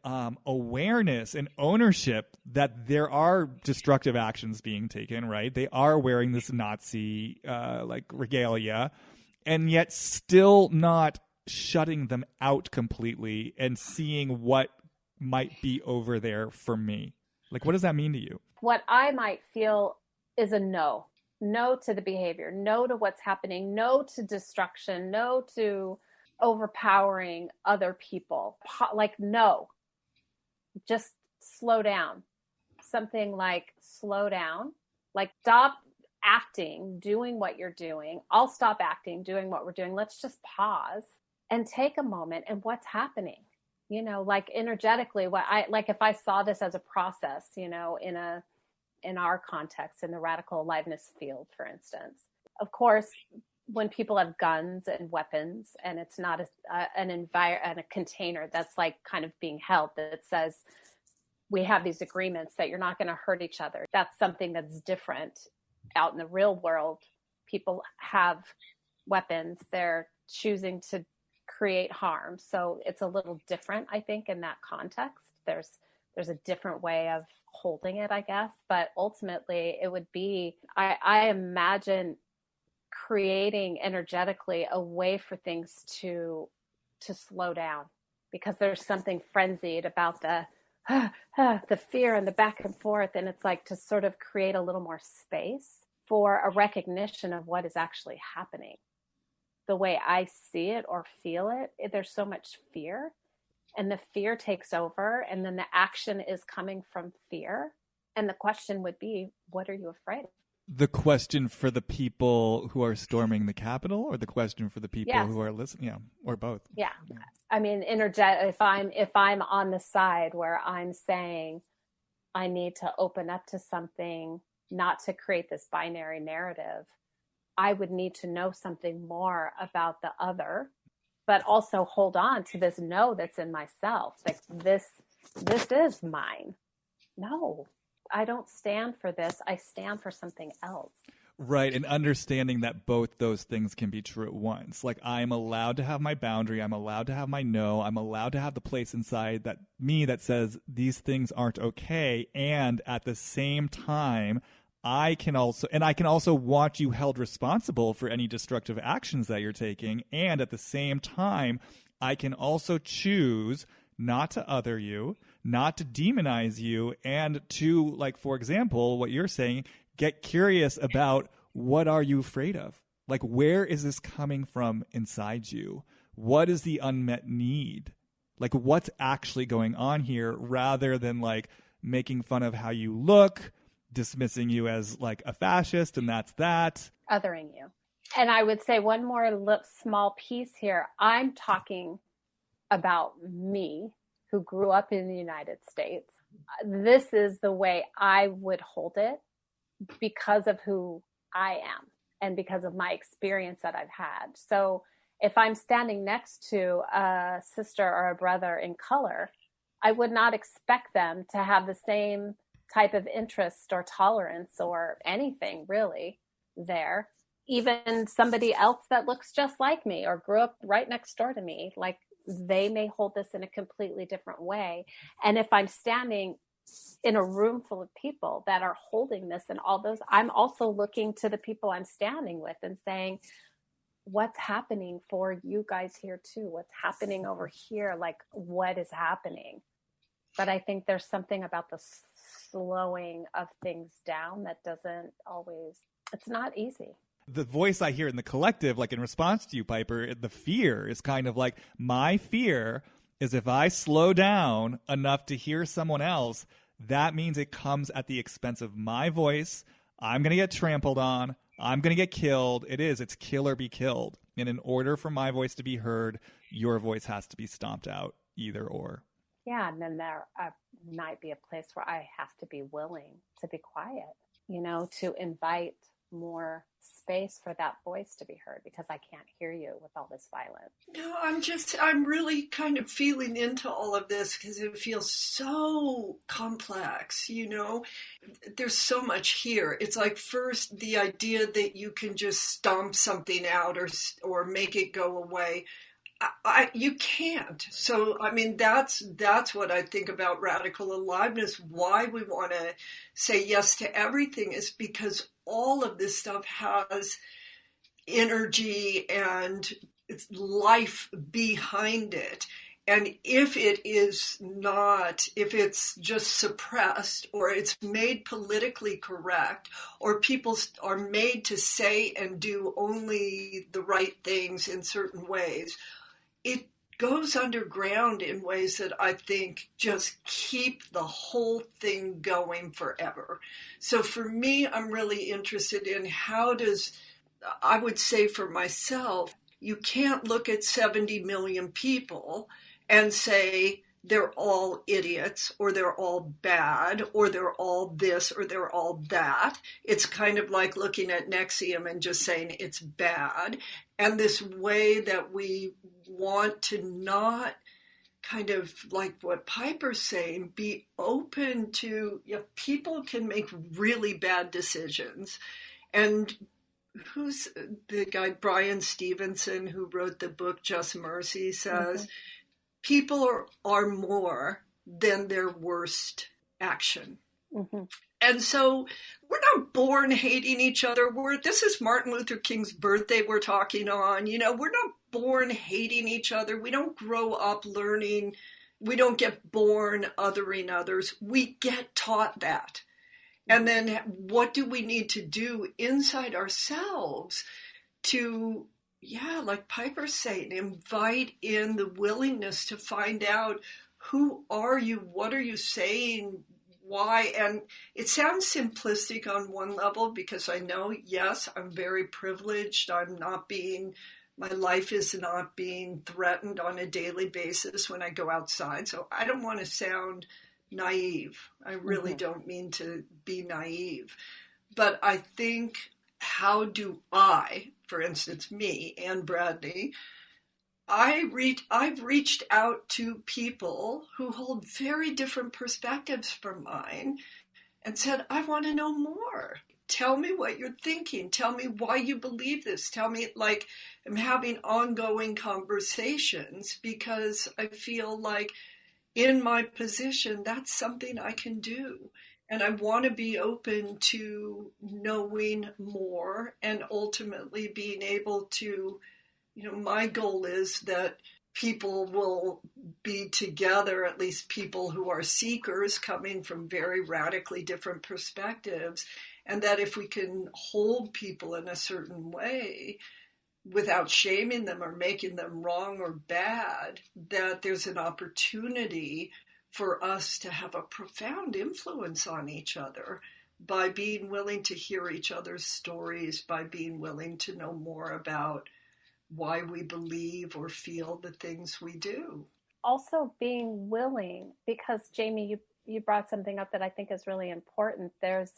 awareness and ownership that there are destructive actions being taken, right? They are wearing this Nazi like regalia, and yet still not shutting them out completely and seeing what might be over there for me. Like, what does that mean to you? What I might feel is a no to the behavior, no to what's happening, no to destruction, no to overpowering other people. Like, no, just slow down. Something like slow down, like stop acting, doing what you're doing. I'll stop acting, doing what we're doing. Let's just pause and take a moment and what's happening, like energetically, if I saw this as a process, in our context, in the radical aliveness field, for instance. Of course, when people have guns and weapons, and it's not a container that's like kind of being held, that says we have these agreements that you're not going to hurt each other. That's something that's different. Out in the real world, people have weapons. They're choosing to create harm. So it's a little different, I think, in that context. There's a different way of holding it, I guess. But ultimately, it would be, I imagine creating energetically a way for things to slow down, because there's something frenzied about the fear and the back and forth. And it's like to sort of create a little more space for a recognition of what is actually happening. The way I see it or feel it, there's so much fear, and the fear takes over, and then the action is coming from fear. And the question would be, what are you afraid of? The question for the people who are storming the Capitol, or the question for the people Yes. who are listening? Yeah, or both. Yeah. I mean, if I'm on the side where I'm saying I need to open up to something, not to create this binary narrative, I would need to know something more about the other, but also hold on to this no that's in myself. Like this is mine. No, I don't stand for this. I stand for something else. Right, and understanding that both those things can be true at once. Like, I'm allowed to have my boundary, I'm allowed to have my no, I'm allowed to have the place inside that me that says these things aren't okay, and at the same time, I can also want you held responsible for any destructive actions that you're taking, and at the same time, I can also choose not to other you, not to demonize you, and to, like, for example, what you're saying, get curious about what are you afraid of? Like, where is this coming from inside you? What is the unmet need? Like, what's actually going on here, rather than like making fun of how you look, dismissing you as like a fascist and that's that. Othering you. And I would say one more small piece here. I'm talking about me, who grew up in the United States. This is the way I would hold it, because of who I am and because of my experience that I've had. So if I'm standing next to a sister or a brother in color, I would not expect them to have the same type of interest or tolerance or anything really there. Even somebody else that looks just like me or grew up right next door to me, like they may hold this in a completely different way. And if I'm standing in a room full of people that are holding this and all those, I'm also looking to the people I'm standing with and saying, what's happening for you guys here too? What's happening over here? Like, what is happening? But I think there's something about the slowing of things down that doesn't always, it's not easy. The voice I hear in the collective, like in response to you, Piper, the fear is kind of like, my fear is if I slow down enough to hear someone else, that means it comes at the expense of my voice. I'm going to get trampled on. I'm going to get killed. It's kill or be killed. And in order for my voice to be heard, your voice has to be stomped out, either or. Yeah, and then there might be a place where I have to be willing to be quiet, to invite more space for that voice to be heard, because I can't hear you with all this violence. No, I'm really kind of feeling into all of this because it feels so complex, There's so much here. It's like, first, the idea that you can just stomp something out or make it go away. You can't. So, I mean, that's what I think about radical aliveness. Why we want to say yes to everything is because all of this stuff has energy and it's life behind it. And if it's just suppressed, or it's made politically correct, or people are made to say and do only the right things in certain ways, it goes underground in ways that I think just keep the whole thing going forever. So for me, I'm really interested in I would say for myself, you can't look at 70 million people and say they're all idiots, or they're all bad, or they're all this, or they're all that. It's kind of like looking at NXIVM and just saying it's bad. And this way that we want to not, kind of like what Piper's saying, be open to, people can make really bad decisions. And who's the guy, Brian Stevenson, who wrote the book Just Mercy, says, people are more than their worst action. Mm-hmm. And so we're not born hating each other. This is Martin Luther King's birthday we're talking on. We're not born hating each other. We don't grow up learning. We don't get born othering others. We get taught that. And then what do we need to do inside ourselves to, like Piper's saying, invite in the willingness to find out, who are you? What are you saying? why, and it sounds simplistic on one level because I know, yes, I'm very privileged. My life is not being threatened on a daily basis when I go outside. So I don't want to sound naive. I really don't mean to be naive. But I think, how do I, for instance, me, Ann Bradney, I've reached out to people who hold very different perspectives from mine and said, I want to know more. Tell me what you're thinking. Tell me why you believe this. Tell me, like, I'm having ongoing conversations because I feel like in my position, that's something I can do. And I want to be open to knowing more and ultimately being able to, my goal is that people will be together, at least people who are seekers coming from very radically different perspectives. And that if we can hold people in a certain way without shaming them or making them wrong or bad, that there's an opportunity for us to have a profound influence on each other by being willing to hear each other's stories, by being willing to know more about why we believe or feel the things we do. Also being willing, because Jamie, you brought something up that I think is really important. There's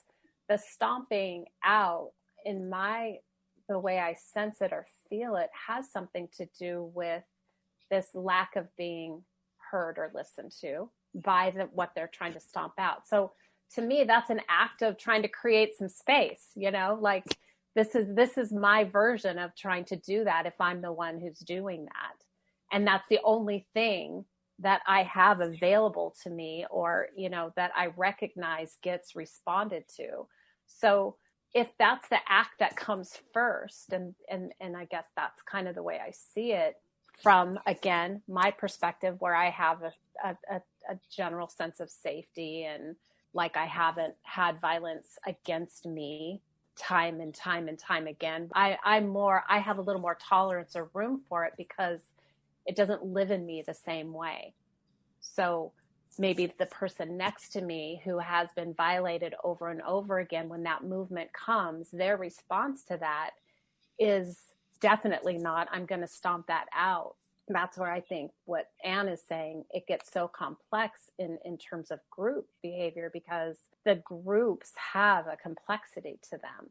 the stomping out in the way I sense it or feel it has something to do with this lack of being heard or listened to by what they're trying to stomp out. So to me, that's an act of trying to create some space, like this is my version of trying to do that if I'm the one who's doing that. And that's the only thing that I have available to me or, that I recognize gets responded to. So if that's the act that comes first, and I guess that's kind of the way I see it from, again, my perspective, where I have a general sense of safety and like I haven't had violence against me time and time and time again. I have a little more tolerance or room for it because it doesn't live in me the same way. So maybe the person next to me who has been violated over and over again, when that movement comes, their response to that is definitely not, I'm going to stomp that out. That's where I think what Ann is saying, it gets so complex in terms of group behavior, because the groups have a complexity to them,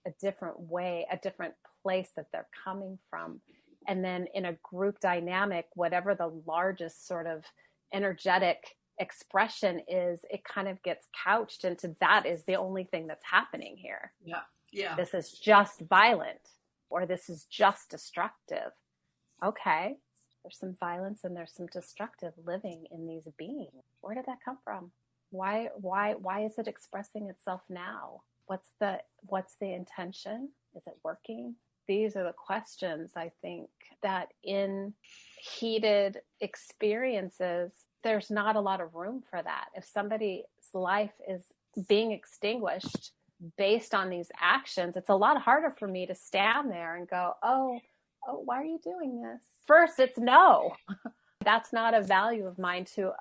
a different way, a different place that they're coming from. And then in a group dynamic, whatever the largest sort of energetic expression is, it kind of gets couched into that is the only thing that's happening here. Yeah. This is just violent, or this is just destructive. Okay. There's some violence and there's some destructive living in these beings. Where did that come from? Why is it expressing itself now? What's the intention? Is it working? These are the questions, I think, that in heated experiences, there's not a lot of room for that. If somebody's life is being extinguished based on these actions, it's a lot harder for me to stand there and go, oh, why are you doing this? First, it's no. That's not a value of mine to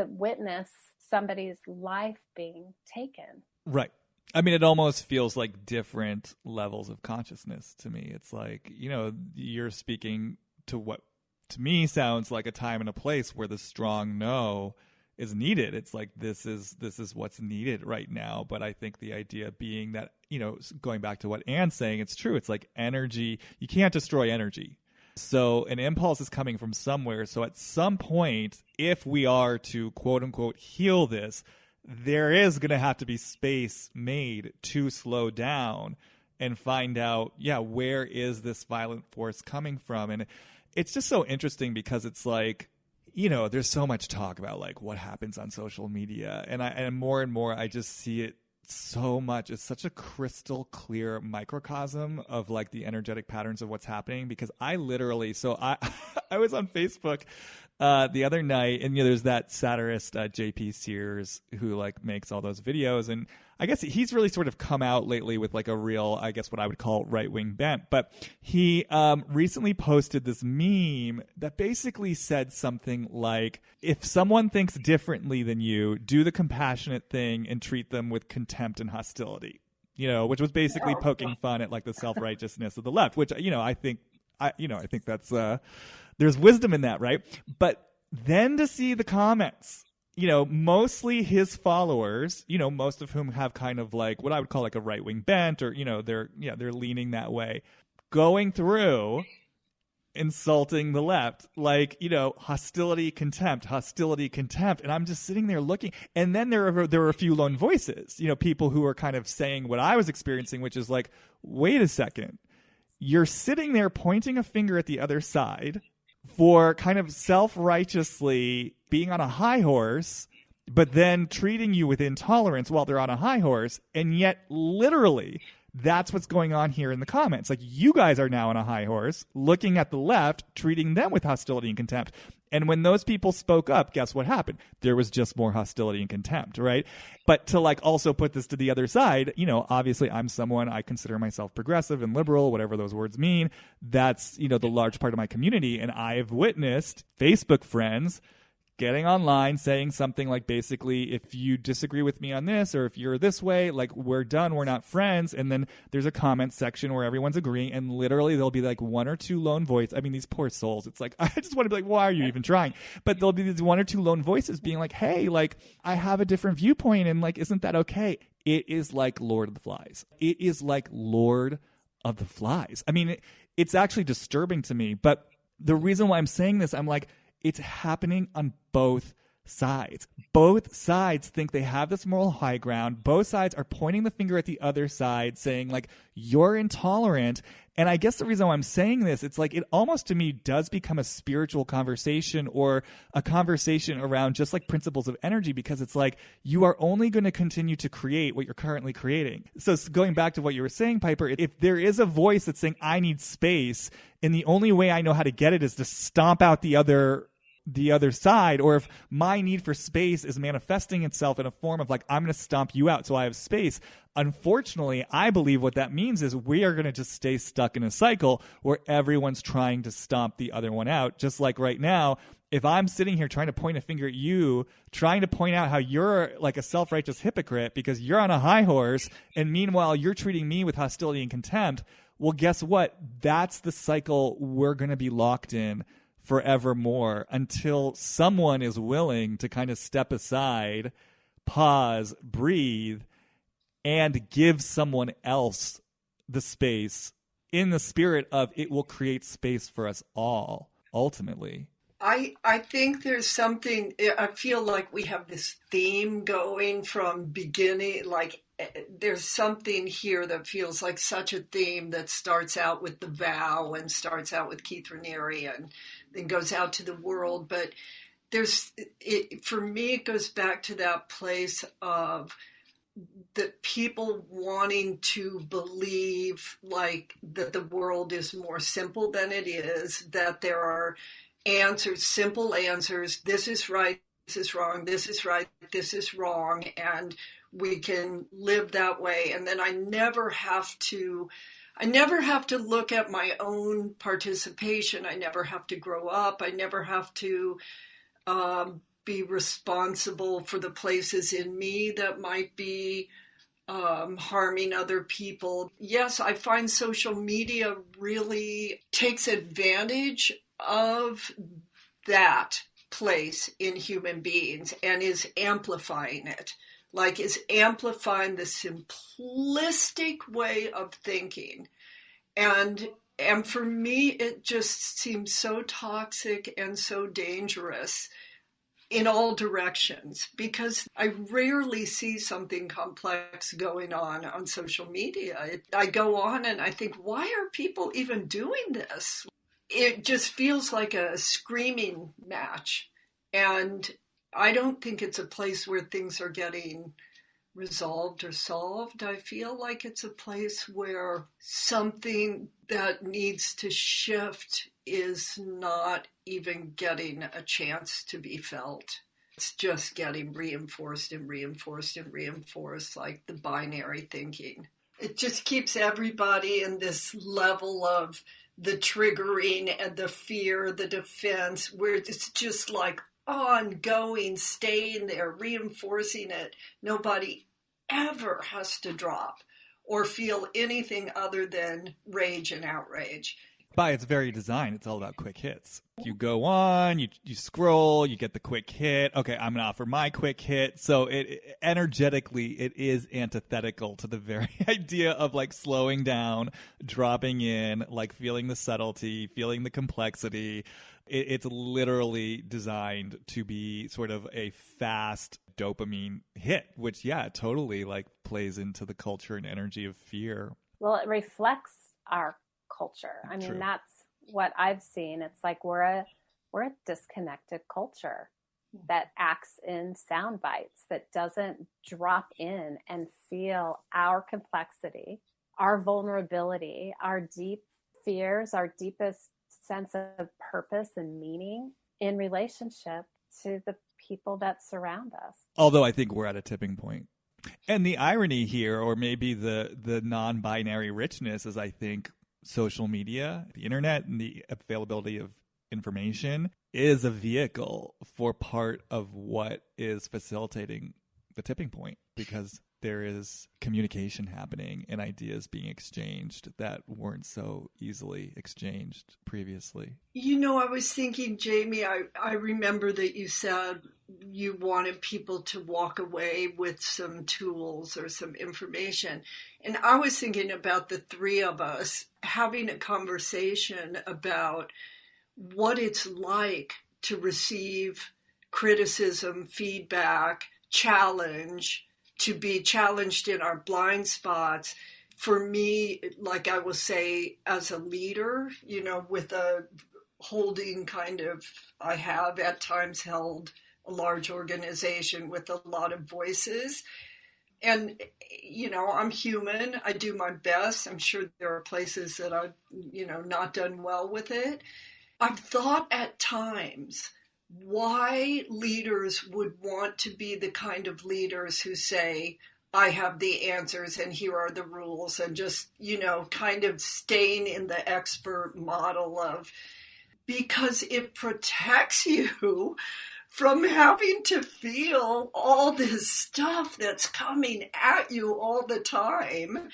witness somebody's life being taken. Right. I mean, it almost feels like different levels of consciousness to me. It's like, you're speaking to what to me sounds like a time and a place where the strong no is needed. It's like, this is what's needed right now. But I think the idea being that, going back to what Ann's saying, it's true. It's like energy. You can't destroy energy. So an impulse is coming from somewhere. So at some point, if we are to quote unquote heal this, there is going to have to be space made to slow down and find out, where is this violent force coming from? And it's just so interesting because it's like, there's so much talk about like what happens on social media. And more and more, I just see it so much. It's such a crystal clear microcosm of like the energetic patterns of what's happening, because I literally, I was on Facebook the other night, and there's that satirist JP Sears who like makes all those videos, and I guess he's really sort of come out lately with like a real, I guess what I would call right-wing bent. But he recently posted this meme that basically said something like, if someone thinks differently than you, do the compassionate thing and treat them with contempt and hostility. Which was basically poking fun at like the self-righteousness of the left, which I think that's there's wisdom in that, right? But then to see the comments, mostly his followers, most of whom have kind of like what I would call like a right-wing bent, or they're leaning that way, going through insulting the left, like hostility, contempt, and I'm just sitting there looking. And then there were a few lone voices, people who are kind of saying what I was experiencing, which is like, wait a second, you're sitting there pointing a finger at the other side for kind of self-righteously being on a high horse, but then treating you with intolerance while they're on a high horse, and yet literally that's what's going on here in the comments. Like, you guys are now on a high horse, looking at the left, treating them with hostility and contempt. And when those people spoke up, guess what happened? There was just more hostility and contempt, right? But to like also put this to the other side, obviously I'm someone, I consider myself progressive and liberal, whatever those words mean. That's, the large part of my community. And I've witnessed Facebook friends getting online saying something like, basically, if you disagree with me on this, or if you're this way, like, we're done, we're not friends. And then there's a comment section where everyone's agreeing, and literally there'll be like one or two lone voices. I mean, these poor souls, it's like, I just want to be like, why are you even trying? But there'll be these one or two lone voices being like, hey, like, I have a different viewpoint, and like, isn't that okay? It is like Lord of the Flies. It is like Lord of the Flies. I mean, it's actually disturbing to me. But the reason why I'm saying this, I'm like, it's happening on both sides. Both sides think they have this moral high ground. Both sides are pointing the finger at the other side, saying like, you're intolerant. And I guess the reason why I'm saying this, it's like, it almost to me does become a spiritual conversation, or a conversation around just like principles of energy, because it's like, you are only going to continue to create what you're currently creating. So going back to what you were saying, Piper, if there is a voice that's saying, I need space, and the only way I know how to get it is to stomp out the other side, or if my need for space is manifesting itself in a form of like, I'm going to stomp you out so I have space. Unfortunately, I believe what that means is we are going to just stay stuck in a cycle where everyone's trying to stomp the other one out. Just like right now, if I'm sitting here trying to point a finger at you, trying to point out how you're like a self-righteous hypocrite because you're on a high horse, and meanwhile you're treating me with hostility and contempt, well, guess what? That's the cycle we're going to be locked in forevermore, until someone is willing to kind of step aside, pause, breathe, and give someone else the space, in the spirit of it will create space for us all, ultimately. I think there's something, I feel like we have this theme going from beginning, like there's something here that feels like such a theme that starts out with the vow and starts out with Keith Raniere and then goes out to the world. But for me, it goes back to that place of the people wanting to believe like that the world is more simple than it is, that there are answers, simple answers. This is right, this is wrong, this is right, this is wrong, and we can live that way. And then I never have to look at my own participation. I never have to grow up. I never have to be responsible for the places in me that might be harming other people. Yes, I find social media really takes advantage of that place in human beings and is amplifying it. Like, is amplifying the simplistic way of thinking. And for me, it just seems so toxic and so dangerous in all directions, because I rarely see something complex going on social media. I go on and I think, why are people even doing this? It just feels like a screaming match. And I don't think it's a place where things are getting resolved or solved. I feel like it's a place where something that needs to shift is not even getting a chance to be felt. It's just getting reinforced and reinforced and reinforced, like the binary thinking. It just keeps everybody in this level of the triggering and the fear, the defense, where it's just like ongoing, staying there, reinforcing it. Nobody ever has to drop or feel anything other than rage and outrage. By its very design, it's all about quick hits. You go on, you scroll, you get the quick hit. Okay, I'm going to offer my quick hit. So energetically, it is antithetical to the very idea of like slowing down, dropping in, like feeling the subtlety, feeling the complexity. It's literally designed to be sort of a fast dopamine hit, which, yeah, totally like plays into the culture and energy of fear. Well, it reflects our culture. I mean, True. That's what I've seen. It's like we're a disconnected culture that acts in sound bites, that doesn't drop in and feel our complexity, our vulnerability, our deep fears, our deepest sense of purpose and meaning in relationship to the people that surround us. Although I think we're at a tipping point. And the irony here, or maybe the non-binary richness, is I think social media, the internet, and the availability of information is a vehicle for part of what is facilitating the tipping point, because there is communication happening and ideas being exchanged that weren't so easily exchanged previously. You know, I was thinking, Jamie, I remember that you said you wanted people to walk away with some tools or some information. And I was thinking about the three of us having a conversation about what it's like to receive criticism, feedback, challenge, to be challenged in our blind spots. For me, like I will say, as a leader, you know, with a holding kind of, I have at times held a large organization with a lot of voices. And, you know, I'm human. I do my best. I'm sure there are places that I've, you know, not done well with it. I've thought at times why leaders would want to be the kind of leaders who say, I have the answers and here are the rules, and just, you know, kind of staying in the expert model of, because it protects you from having to feel all this stuff that's coming at you all the time.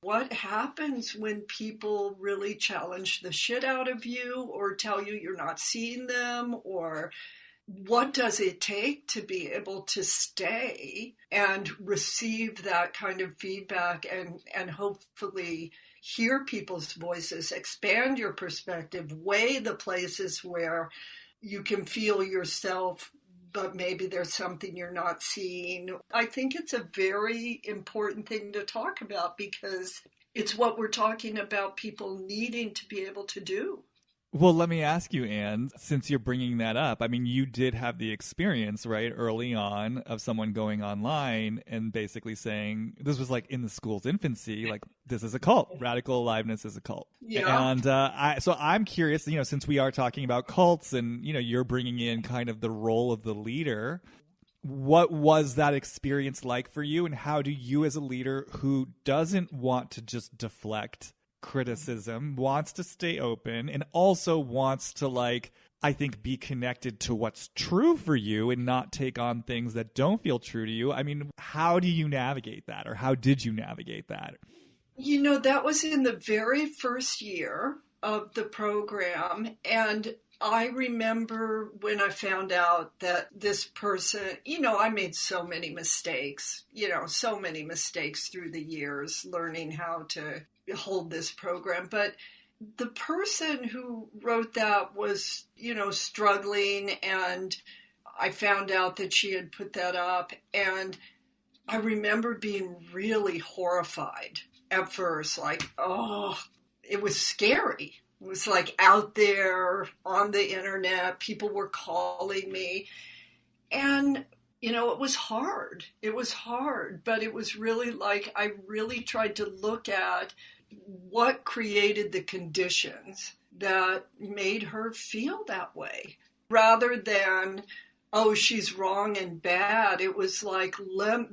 What happens when people really challenge the shit out of you or tell you you're not seeing them? Or what does it take to be able to stay and receive that kind of feedback and hopefully hear people's voices, expand your perspective, weigh the places where you can feel yourself, but maybe there's something you're not seeing. I think it's a very important thing to talk about because it's what we're talking about people needing to be able to do. Well, let me ask you, Anne, since you're bringing that up, I mean, you did have the experience, right, early on of someone going online and basically saying, this was like in the school's infancy, like, this is a cult. Radical Aliveness is a cult. Yeah. And so I'm curious, you know, since we are talking about cults and, you know, you're bringing in kind of the role of the leader, what was that experience like for you? And how do you as a leader who doesn't want to just deflect criticism, wants to stay open, and also wants to, like, I think, be connected to what's true for you and not take on things that don't feel true to you? I mean, how do you navigate that, or how did you navigate that? You know, that was in the very first year of the program. And I remember when I found out that this person, you know, I made so many mistakes, through the years, learning how to hold this program. But the person who wrote that was, you know, struggling, and I found out that she had put that up. And I remember being really horrified at first, like, oh, it was scary. It was like out there on the internet, people were calling me. And it was hard. It was hard, but it was really like I really tried to look at what created the conditions that made her feel that way rather than, oh, she's wrong and bad. It was like,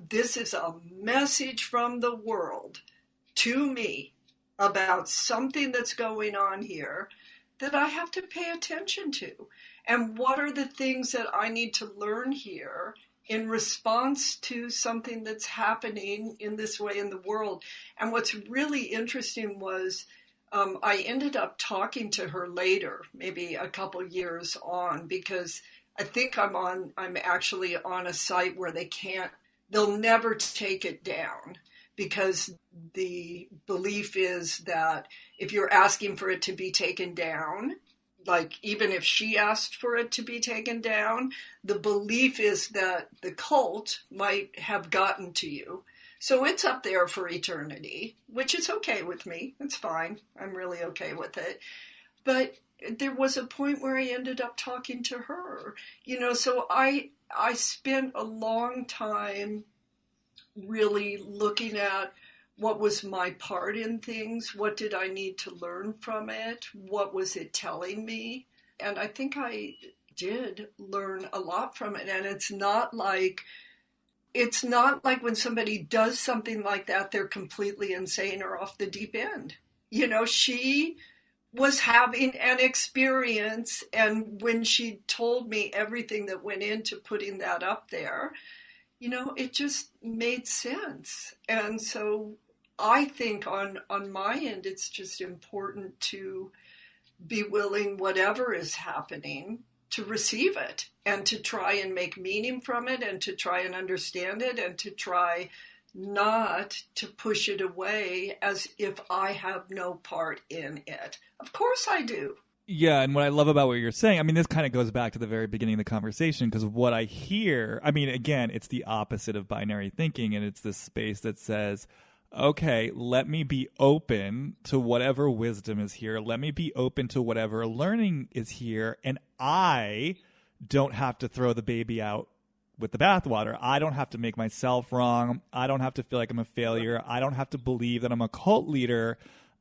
this is a message from the world to me about something that's going on here that I have to pay attention to. And what are the things that I need to learn here in response to something that's happening in this way in the world? And what's really interesting was I ended up talking to her later, maybe a couple years on, because I think I'm actually on a site where they'll never take it down, because the belief is that if you're asking for it to be taken down, like even if she asked for it to be taken down, the belief is that the cult might have gotten to you. So it's up there for eternity, which is okay with me. It's fine. I'm really okay with it. But there was a point where I ended up talking to her, so I spent a long time really looking at what was my part in things, what did I need to learn from it, what was it telling me, and I think I did learn a lot from it. And it's not like when somebody does something like that, they're completely insane or off the deep end. She was having an experience, and when she told me everything that went into putting that up there, it just made sense. And so I think on my end, it's just important to be willing, whatever is happening, to receive it and to try and make meaning from it and to try and understand it and to try not to push it away as if I have no part in it. Of course I do. Yeah, and what I love about what you're saying, this kind of goes back to the very beginning of the conversation, because what I hear, again, it's the opposite of binary thinking, and it's this space that says, okay, let me be open to whatever wisdom is here. Let me be open to whatever learning is here, and I don't have to throw the baby out with the bathwater. I don't have to make myself wrong. I don't have to feel like I'm a failure. I don't have to believe that I'm a cult leader.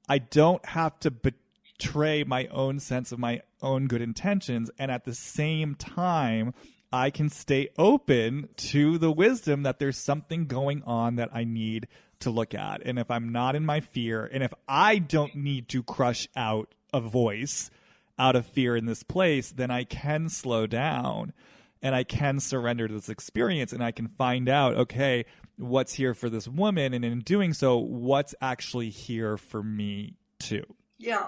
I don't have to betray my own sense of my own good intentions, and at the same time I can stay open to the wisdom that there's something going on that I need to look at. And if I'm not in my fear, and if I don't need to crush out a voice out of fear in this place, then I can slow down and I can surrender to this experience, and I can find out, okay, what's here for this woman, and in doing so, what's actually here for me too. Yeah.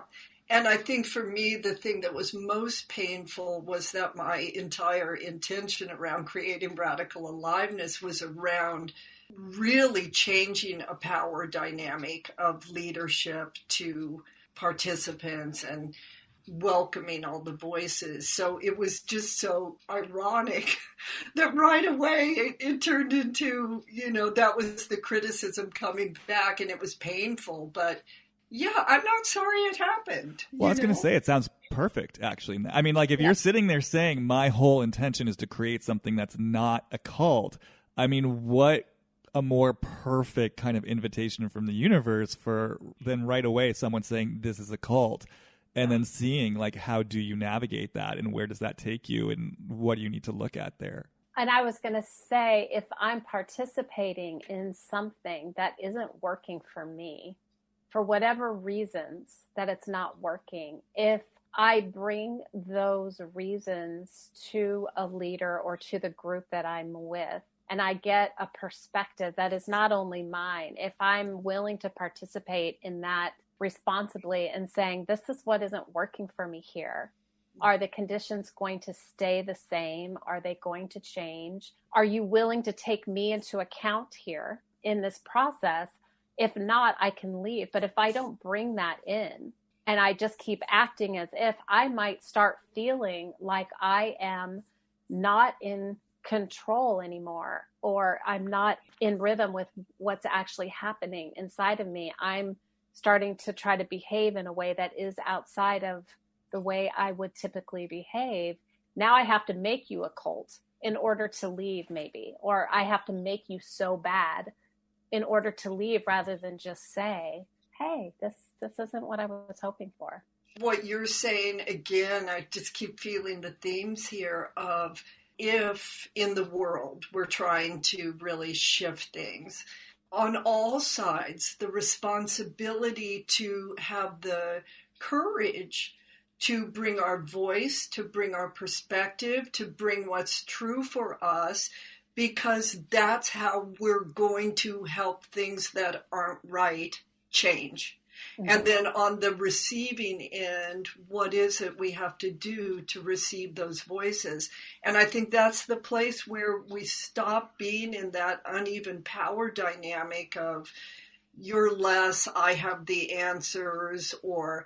And I think for me, the thing that was most painful was that my entire intention around creating Radical Aliveness was around really changing a power dynamic of leadership to participants and welcoming all the voices. So it was just so ironic that right away it turned into, that was the criticism coming back, and it was painful, but yeah, I'm not sorry it happened. Well, I was going to say, it sounds perfect, actually. If you're sitting there saying my whole intention is to create something that's not a cult, what a more perfect kind of invitation from the universe for then right away someone saying this is a cult, and then seeing how do you navigate that, and where does that take you, and what do you need to look at there? And I was going to say, if I'm participating in something that isn't working for me, for whatever reasons that it's not working, if I bring those reasons to a leader or to the group that I'm with, and I get a perspective that is not only mine, if I'm willing to participate in that responsibly and saying, this is what isn't working for me here. Are the conditions going to stay the same? Are they going to change? Are you willing to take me into account here in this process? If not, I can leave. But if I don't bring that in and I just keep acting as if, I might start feeling like I am not in control anymore, or I'm not in rhythm with what's actually happening inside of me. I'm starting to try to behave in a way that is outside of the way I would typically behave. Now I have to make you a cult in order to leave, maybe, or I have to make you so bad in order to leave, rather than just say, hey, this isn't what I was hoping for. What you're saying, again, I just keep feeling the themes here of, if in the world we're trying to really shift things on all sides, the responsibility to have the courage to bring our voice, to bring our perspective, to bring what's true for us, because that's how we're going to help things that aren't right change. Mm-hmm. And then on the receiving end, what is it we have to do to receive those voices? And I think that's the place where we stop being in that uneven power dynamic of, you're less, I have the answers, or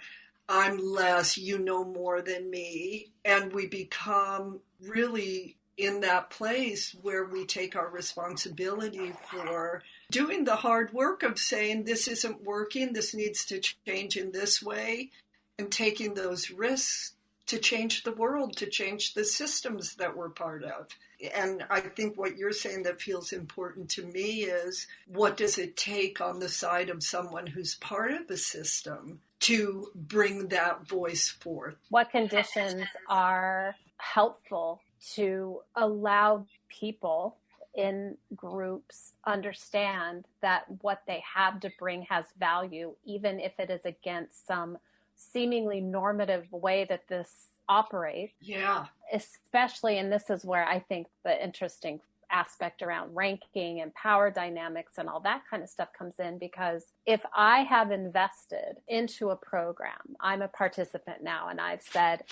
I'm less, you know more than me. And we become really in that place where we take our responsibility for doing the hard work of saying, this isn't working, this needs to change in this way, and taking those risks to change the world, to change the systems that we're part of. And I think what you're saying that feels important to me is, what does it take on the side of someone who's part of a system to bring that voice forth? What conditions are helpful to allow people in groups understand that what they have to bring has value, even if it is against some seemingly normative way that this operates? Yeah. Especially, and this is where I think the interesting aspect around ranking and power dynamics and all that kind of stuff comes in, because if I have invested into a program, I'm a participant now, and I've said,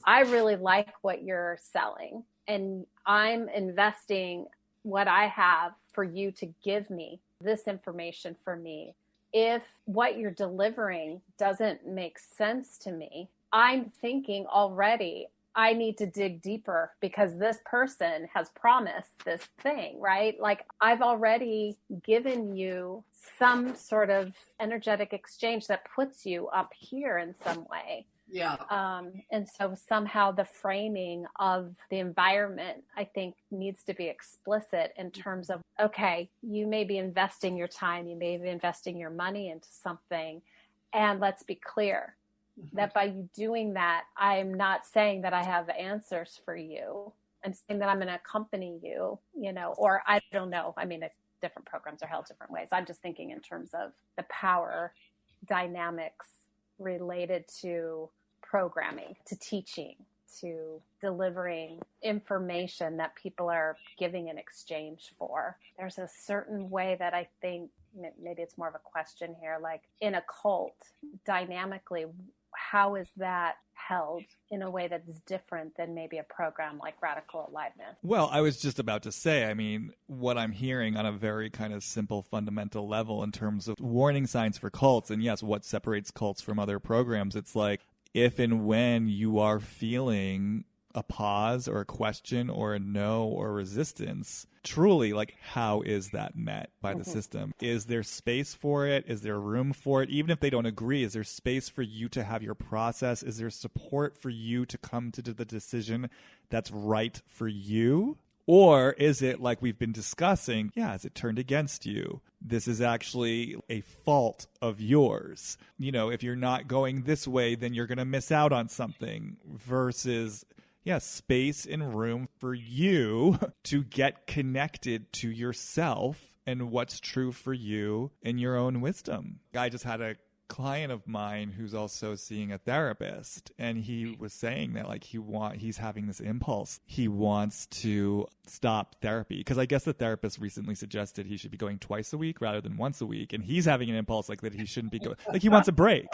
I really like what you're selling, and I'm investing what I have for you to give me this information for me. If what you're delivering doesn't make sense to me, I'm thinking already, I need to dig deeper because this person has promised this thing, right? Like, I've already given you some sort of energetic exchange that puts you up here in some way. Yeah. And so somehow the framing of the environment, I think, needs to be explicit in terms of, okay, you may be investing your time, you may be investing your money into something. And let's be clear that by you doing that, I'm not saying that I have answers for you. I'm saying that I'm going to accompany you, or I don't know. I mean, different programs are held different ways. I'm just thinking in terms of the power dynamics related to programming, to teaching, to delivering information that people are giving in exchange for. There's a certain way that I think, maybe it's more of a question here, like in a cult, dynamically, how is that held in a way that's different than maybe a program like Radical Aliveness? Well, I was just about to say, I mean, what I'm hearing on a very kind of simple, fundamental level in terms of warning signs for cults, and yes, what separates cults from other programs, it's like, if and when you are feeling a pause or a question or a no or resistance, truly, like, how is that met by the system? Is there space for it? Is there room for it? Even if they don't agree, is there space for you to have your process? Is there support for you to come to the decision that's right for you? Or is it, like we've been discussing, is it turned against you? This is actually a fault of yours. If you're not going this way, then you're going to miss out on something, versus space and room for you to get connected to yourself and what's true for you in your own wisdom. I just had a client of mine who's also seeing a therapist, and he was saying that, like, he's having this impulse. He wants to stop therapy because I guess the therapist recently suggested he should be going twice a week rather than once a week, and he's having an impulse like that he shouldn't be going. Like, he wants a break.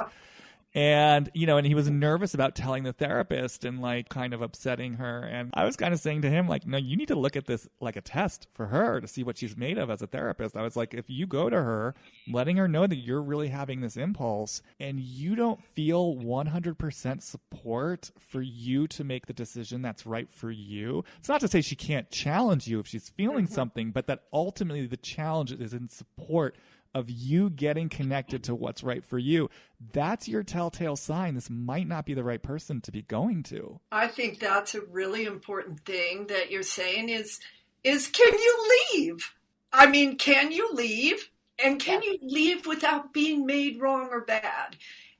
And, and he was nervous about telling the therapist and, like, kind of upsetting her. And I was kind of saying to him, like, no, you need to look at this like a test for her to see what she's made of as a therapist. I was like, if you go to her, letting her know that you're really having this impulse and you don't feel 100% support for you to make the decision that's right for you. It's not to say she can't challenge you if she's feeling something, but that ultimately the challenge is in support of you getting connected to what's right for you, that's your telltale sign this might not be the right person to be going to. I think that's a really important thing that you're saying is can you leave? I mean, can you leave? And can you leave without being made wrong or bad?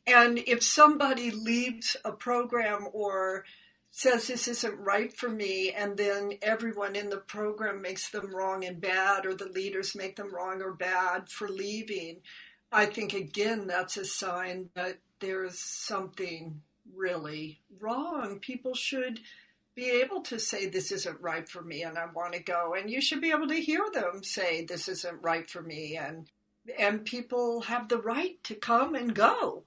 And if somebody leaves a program or says this isn't right for me, and then everyone in the program makes them wrong and bad, or the leaders make them wrong or bad for leaving, I think, again, that's a sign that there's something really wrong. People should be able to say, this isn't right for me and I want to go. And you should be able to hear them say, this isn't right for me. And people have the right to come and go.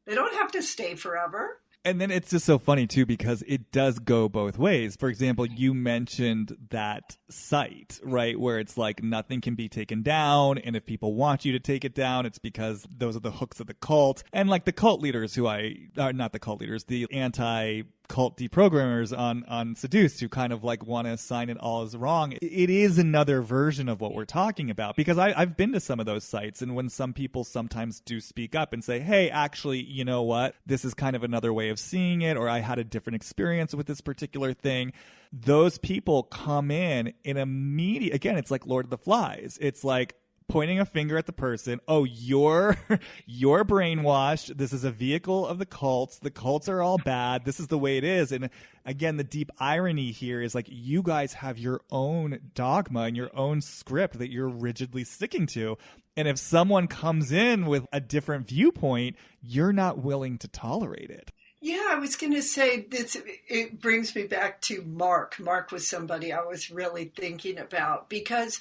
They don't have to stay forever. And then it's just so funny, too, because it does go both ways. For example, you mentioned that site, right, where it's like nothing can be taken down. And if people want you to take it down, it's because those are the hooks of the cult. And like the cult leaders not the cult leaders, the anti-cult deprogrammers on Seduced who kind of like want to assign it all as wrong. It is another version of what we're talking about, because I've been to some of those sites, and when some people sometimes do speak up and say, hey, actually, you know what, this is kind of another way of seeing it, or I had a different experience with this particular thing, those people come in immediate. Again, it's like Lord of the Flies. It's like pointing a finger at the person. Oh, you're brainwashed. This is a vehicle of the cults. The cults are all bad. This is the way it is. And again, the deep irony here is like you guys have your own dogma and your own script that you're rigidly sticking to. And if someone comes in with a different viewpoint, you're not willing to tolerate it. Yeah, I was going to say this. It brings me back to Mark. Mark was somebody I was really thinking about, because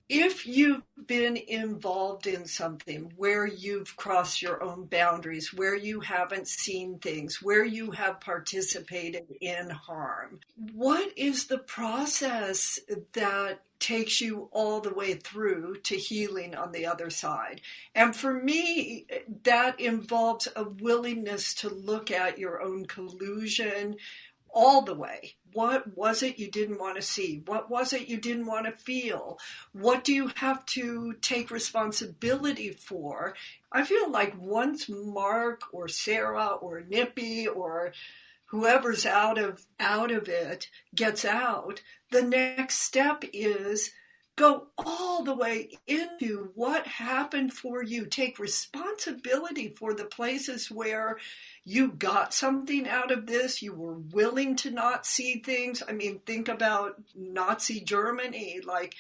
if you've been involved in something where you've crossed your own boundaries, where you haven't seen things, where you have participated in harm, what is the process that takes you all the way through to healing on the other side? And for me, that involves a willingness to look at your own collusion all the way. What was it you didn't want to see? What was it you didn't want to feel? What do you have to take responsibility for? I feel like once Mark or Sarah or Nippy or whoever's out of it gets out, the next step is go all the way into what happened for you. Take responsibility for the places where you got something out of this. You were willing to not see things. I mean, think about Nazi Germany. Like,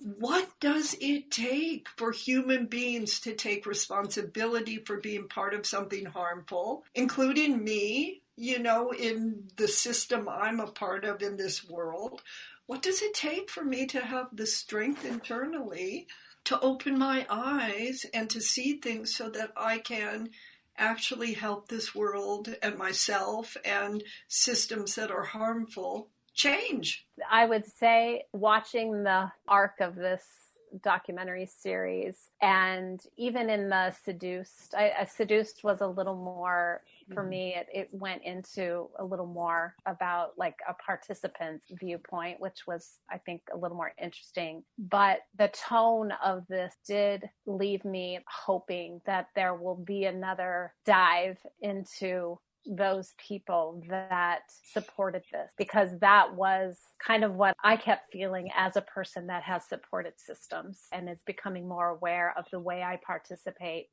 what does it take for human beings to take responsibility for being part of something harmful, including me, in the system I'm a part of in this world? What does it take for me to have the strength internally to open my eyes and to see things so that I can actually help this world and myself and systems that are harmful change? I would say watching the arc of this documentary series, and even in the Seduced was a little more, for me, it went into a little more about like a participant's viewpoint, which was, I think, a little more interesting. But the tone of this did leave me hoping that there will be another dive into those people that supported this, because that was kind of what I kept feeling as a person that has supported systems and is becoming more aware of the way I participate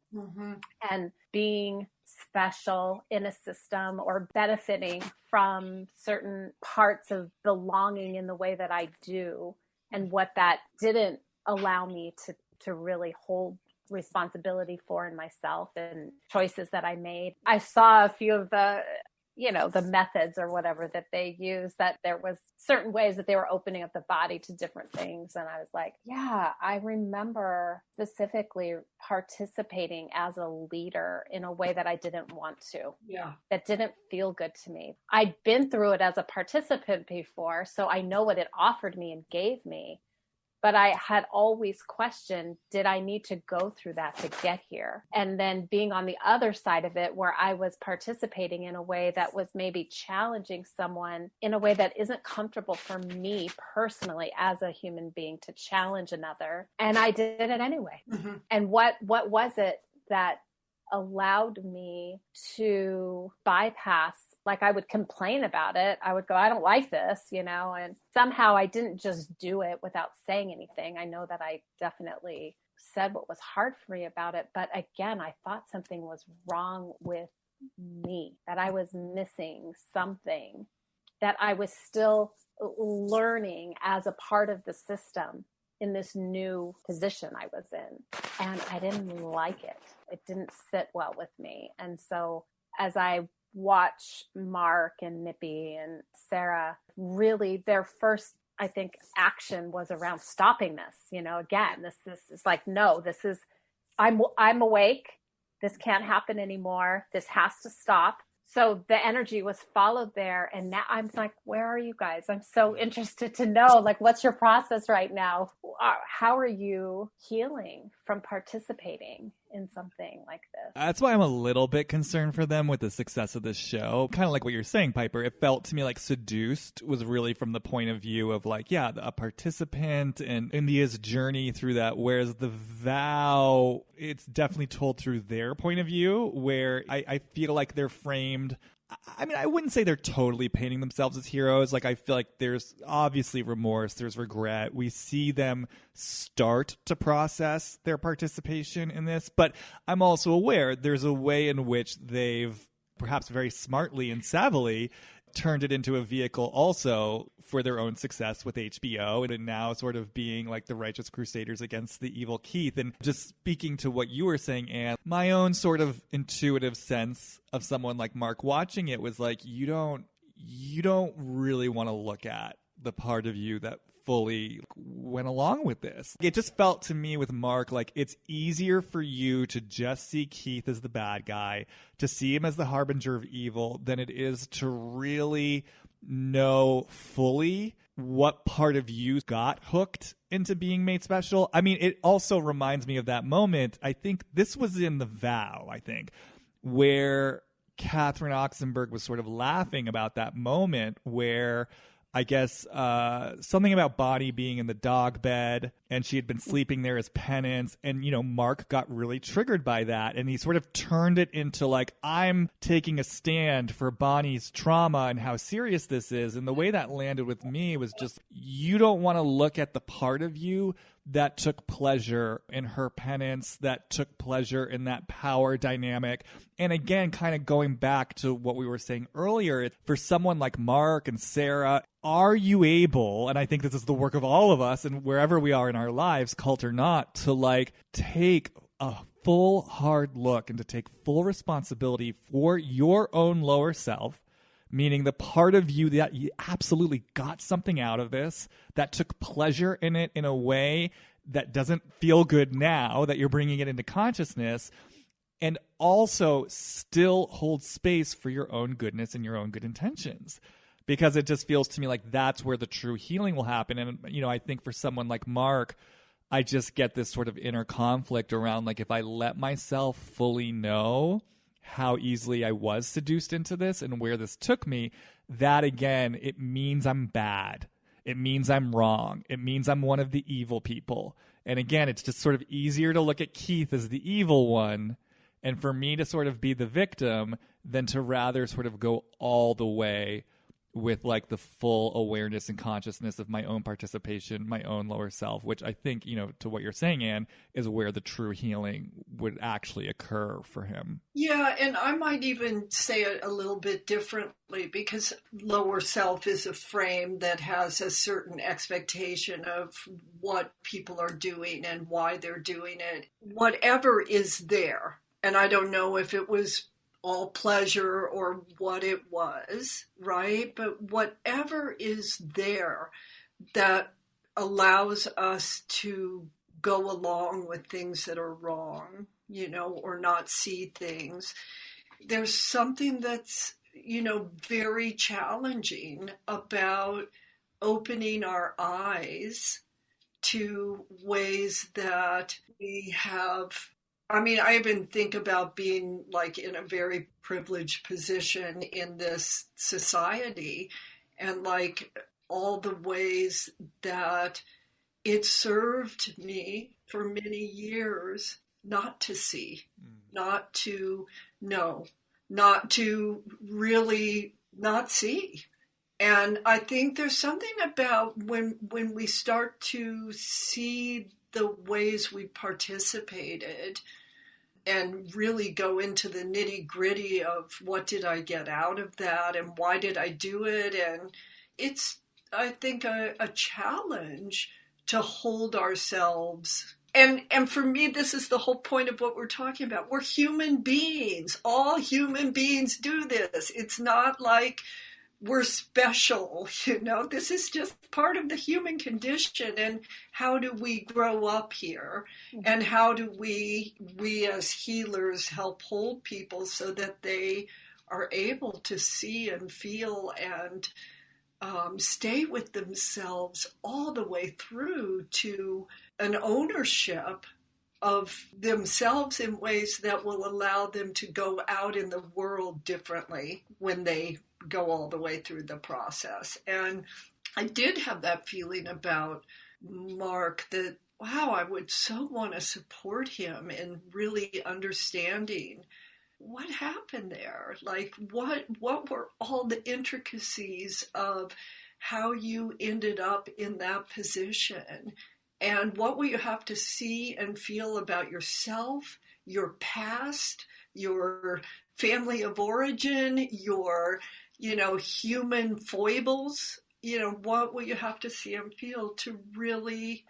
and being special in a system or benefiting from certain parts of belonging in the way that I do, and what that didn't allow me to really hold responsibility for in myself and choices that I made. I saw a few of the methods or whatever that they use, that there was certain ways that they were opening up the body to different things. And I was like, yeah, I remember specifically participating as a leader in a way that I didn't want to. Yeah. That didn't feel good to me. I'd been through it as a participant before, so I know what it offered me and gave me. But I had always questioned, did I need to go through that to get here? And then being on the other side of it, where I was participating in a way that was maybe challenging someone in a way that isn't comfortable for me personally as a human being to challenge another. And I did it anyway. Mm-hmm. And what was it that allowed me to bypass? Like, I would complain about it. I would go, I don't like this, and somehow I didn't just do it without saying anything. I know that I definitely said what was hard for me about it. But again, I thought something was wrong with me, that I was missing something, that I was still learning as a part of the system in this new position I was in. And I didn't like it. It didn't sit well with me. And so as I watch Mark and Nippy and Sarah, really their first, I think, action was around stopping this. Again, this is like, no, this is, I'm awake. This can't happen anymore. This has to stop. So the energy was followed there. And now I'm like, where are you guys? I'm so interested to know, like, what's your process right now? How are you healing from participating in something like this? That's why I'm a little bit concerned for them with the success of this show. Kind of like what you're saying, Piper. It felt to me like Seduced was really from the point of view of like, yeah, a participant and India's journey through that. Whereas The Vow, it's definitely told through their point of view, where I feel like they're framed. I mean, I wouldn't say they're totally painting themselves as heroes. Like, I feel like there's obviously remorse, there's regret. We see them start to process their participation in this, but I'm also aware there's a way in which they've perhaps very smartly and savvily turned it into a vehicle also for their own success with HBO, and now sort of being like the righteous crusaders against the evil Keith. And just speaking to what you were saying, Anne, my own sort of intuitive sense of someone like Mark watching it was like, you don't really want to look at the part of you that fully went along with this. It just felt to me with Mark like it's easier for you to just see Keith as the bad guy, to see him as the harbinger of evil, than it is to really know fully what part of you got hooked into being made special. I mean, it also reminds me of that moment. I think this was in The Vow, where Catherine Oxenberg was sort of laughing about that moment where I guess something about Bonnie being in the dog bed and she had been sleeping there as penance. And, Mark got really triggered by that. And he sort of turned it into like, I'm taking a stand for Bonnie's trauma and how serious this is. And the way that landed with me was just, you don't want to look at the part of you that took pleasure in her penance, that took pleasure in that power dynamic. And again, kind of going back to what we were saying earlier, for someone like Mark and Sarah, are you able, and I think this is the work of all of us and wherever we are in our lives, cult or not, to like take a full hard look and to take full responsibility for your own lower self, meaning the part of you that you absolutely got something out of this, that took pleasure in it in a way that doesn't feel good now, that you're bringing it into consciousness, and also still hold space for your own goodness and your own good intentions. Because it just feels to me like that's where the true healing will happen. And, I think for someone like Mark, I just get this sort of inner conflict around like, if I let myself fully know how easily I was seduced into this and where this took me, that again, it means I'm bad. It means I'm wrong. It means I'm one of the evil people. And again, it's just sort of easier to look at Keith as the evil one and for me to sort of be the victim than to rather sort of go all the way with like the full awareness and consciousness of my own participation, my own lower self, which I think, to what you're saying, Anne, is where the true healing would actually occur for him. Yeah, and I might even say it a little bit differently, because lower self is a frame that has a certain expectation of what people are doing and why they're doing it. Whatever is there, and I don't know if it was all pleasure or what it was, right? But whatever is there that allows us to go along with things that are wrong, or not see things, there's something that's, very challenging about opening our eyes to ways that we have. I mean, I even think about being like in a very privileged position in this society, and like all the ways that it served me for many years not to see, not to know, not to really not see. And I think there's something about when we start to see the ways we participated and really go into the nitty-gritty of what did I get out of that and why did I do it. And it's, I think, a challenge to hold ourselves. And for me, this is the whole point of what we're talking about. We're human beings. All human beings do this. It's not like we're special, this is just part of the human condition. And how do we grow up here? And how do we as healers help hold people so that they are able to see and feel and stay with themselves all the way through to an ownership of themselves in ways that will allow them to go out in the world differently when they go all the way through the process. And I did have that feeling about Mark that, wow, I would so want to support him in really understanding what happened there. Like, what were all the intricacies of how you ended up in that position? And what will you have to see and feel about yourself, your past, your family of origin, your, human foibles? What will you have to see and feel to really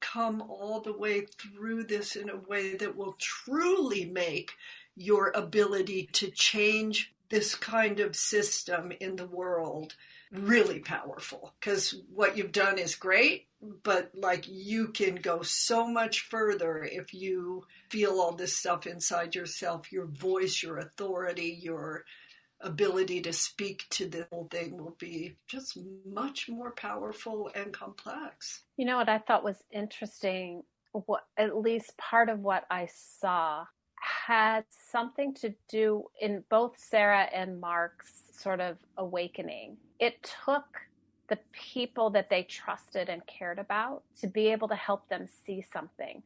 come all the way through this in a way that will truly make your ability to change this kind of system in the world really powerful? Because what you've done is great, but like you can go so much further if you feel all this stuff inside yourself. Your voice, your authority, your ability to speak to the whole thing will be just much more powerful and complex. You know what I thought was interesting, at least part of what I saw had something to do in both Sarah and Mark's sort of awakening. It took the people that they trusted and cared about to be able to help them see something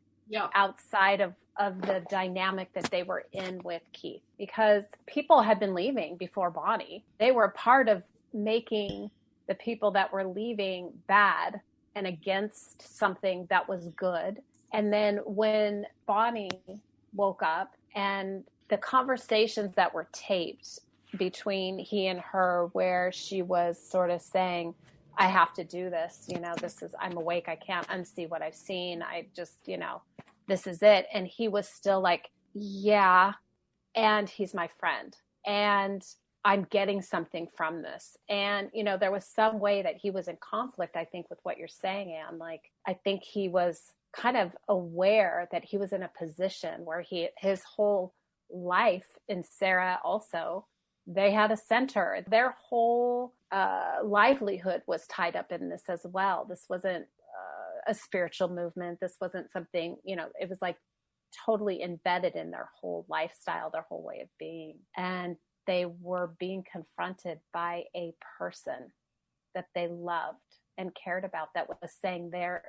outside of the dynamic that they were in with Keith, because people had been leaving before Bonnie. They were part of making the people that were leaving bad and against something that was good. And then when Bonnie woke up and the conversations that were taped between he and her, where she was sort of saying, I have to do this, I'm awake. I can't unsee what I've seen. I just, this is it. And he was still like, yeah. And he's my friend and I'm getting something from this. And, there was some way that he was in conflict, I think, with what you're saying, Anne. Like, I think he was kind of aware that he was in a position where his whole life, and Sarah also, they had a center. Their whole livelihood was tied up in this as well. This wasn't a spiritual movement. This wasn't something, it was like totally embedded in their whole lifestyle, their whole way of being. And they were being confronted by a person that they loved and cared about that was saying there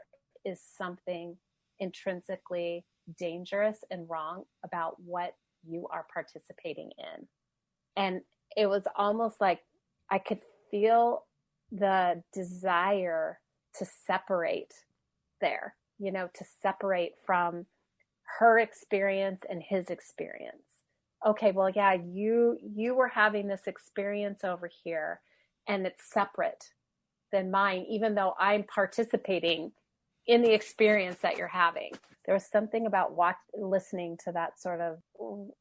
is something intrinsically dangerous and wrong about what you are participating in. And it was almost like I could feel the desire to separate there, to separate from her experience and his experience. Okay, well, yeah, you were having this experience over here and it's separate than mine, even though I'm participating in the experience that you're having. There was something about listening to that sort of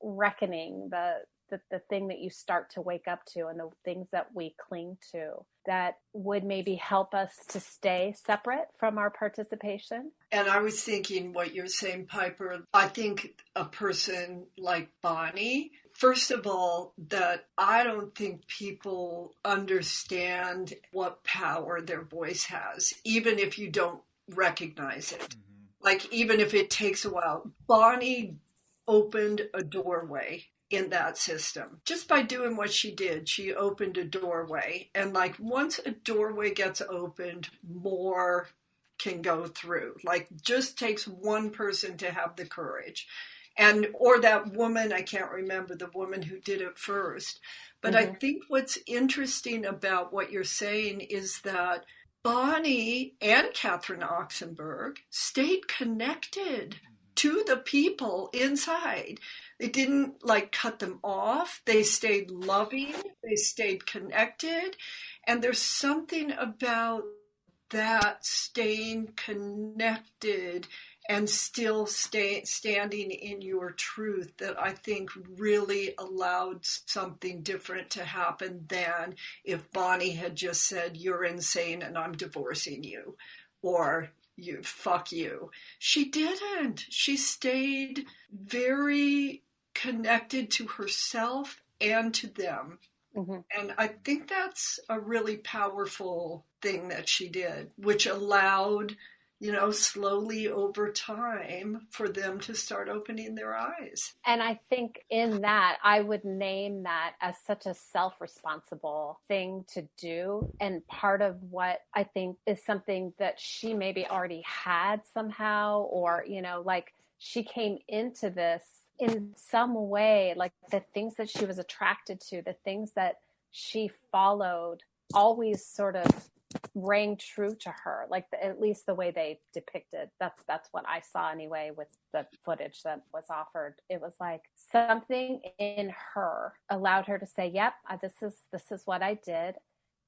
reckoning, the thing that you start to wake up to and the things that we cling to that would maybe help us to stay separate from our participation. And I was thinking what you're saying, Piper. I think a person like Bonnie, first of all, that I don't think people understand what power their voice has, even if you don't recognize it. Like, even if it takes a while, Bonnie opened a doorway in that system. Just by doing what she did, she opened a doorway. And like, once a doorway gets opened, more can go through. Like, just takes one person to have the courage. And, or that woman, I can't remember the woman who did it first. But I think what's interesting about what you're saying is that Bonnie and Catherine Oxenberg stayed connected to the people inside. They didn't like cut them off. They stayed loving. They stayed connected. And there's something about that staying connected and still standing in your truth that I think really allowed something different to happen than if Bonnie had just said, "You're insane and I'm divorcing you," or "You fuck you." She didn't. She stayed very connected to herself and to them. And I think that's a really powerful thing that she did, which allowed, you know, slowly over time for them to start opening their eyes. And I think in that, I would name that as such a self-responsible thing to do. And part of what I think is something that she maybe already had somehow, or, you know, like she came into this in some way, like the things that she was attracted to, the things that she followed always sort of rang true to her, like at least the way they depicted. That's what I saw anyway with the footage that was offered. It was like something in her allowed her to say, "Yep, this is what I did."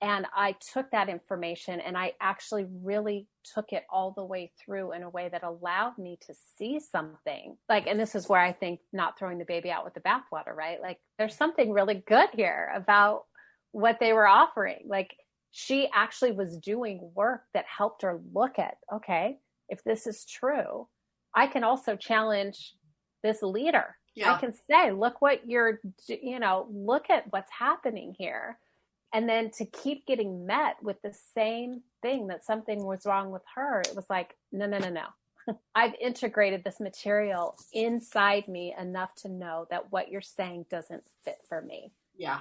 And I took that information and I actually really took it all the way through in a way that allowed me to see something. Like, and this is where I think not throwing the baby out with the bathwater, right? Like, there's something really good here about what they were offering. Like, she actually was doing work that helped her look at, okay, if this is true, I can also challenge this leader. Yeah. I can say, look what you're, you know, look at what's happening here. And then to keep getting met with the same thing, that something was wrong with her, it was like, no. I've integrated this material inside me enough to know that what you're saying doesn't fit for me. Yeah.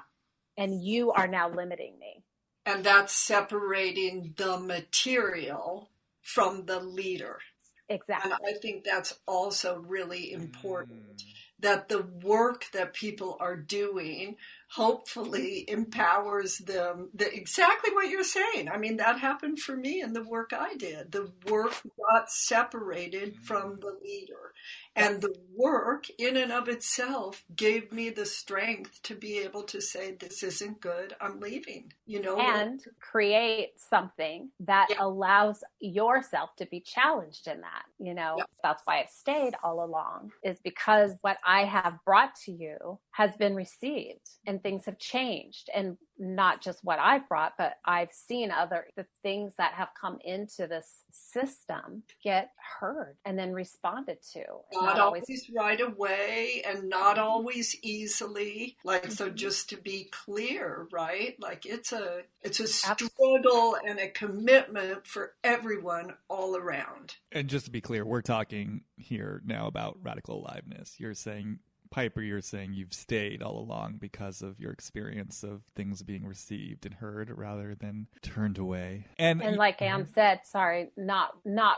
And you are now limiting me. And that's separating the material from the leader. Exactly. And I think that's also really important, that the work that people are doing hopefully empowers them. Exactly what you're saying. I mean, that happened for me in the work I did. The work got separated from the leader. And the work in and of itself gave me the strength to be able to say, this isn't good, I'm leaving, you know. And create something that allows yourself to be challenged in that, you know. That's why I've stayed all along, is because what I have brought to you has been received and things have changed. And not just what I've brought, but I've seen the things that have come into this system get heard and then responded to. Not always right away and not always easily. Like, so just to be clear, right? Like, it's a struggle and a commitment for everyone all around. And just to be clear, we're talking here now about radical aliveness. You're saying, Piper, you're saying you've stayed all along because of your experience of things being received and heard rather than turned away. And like Ann said, sorry, not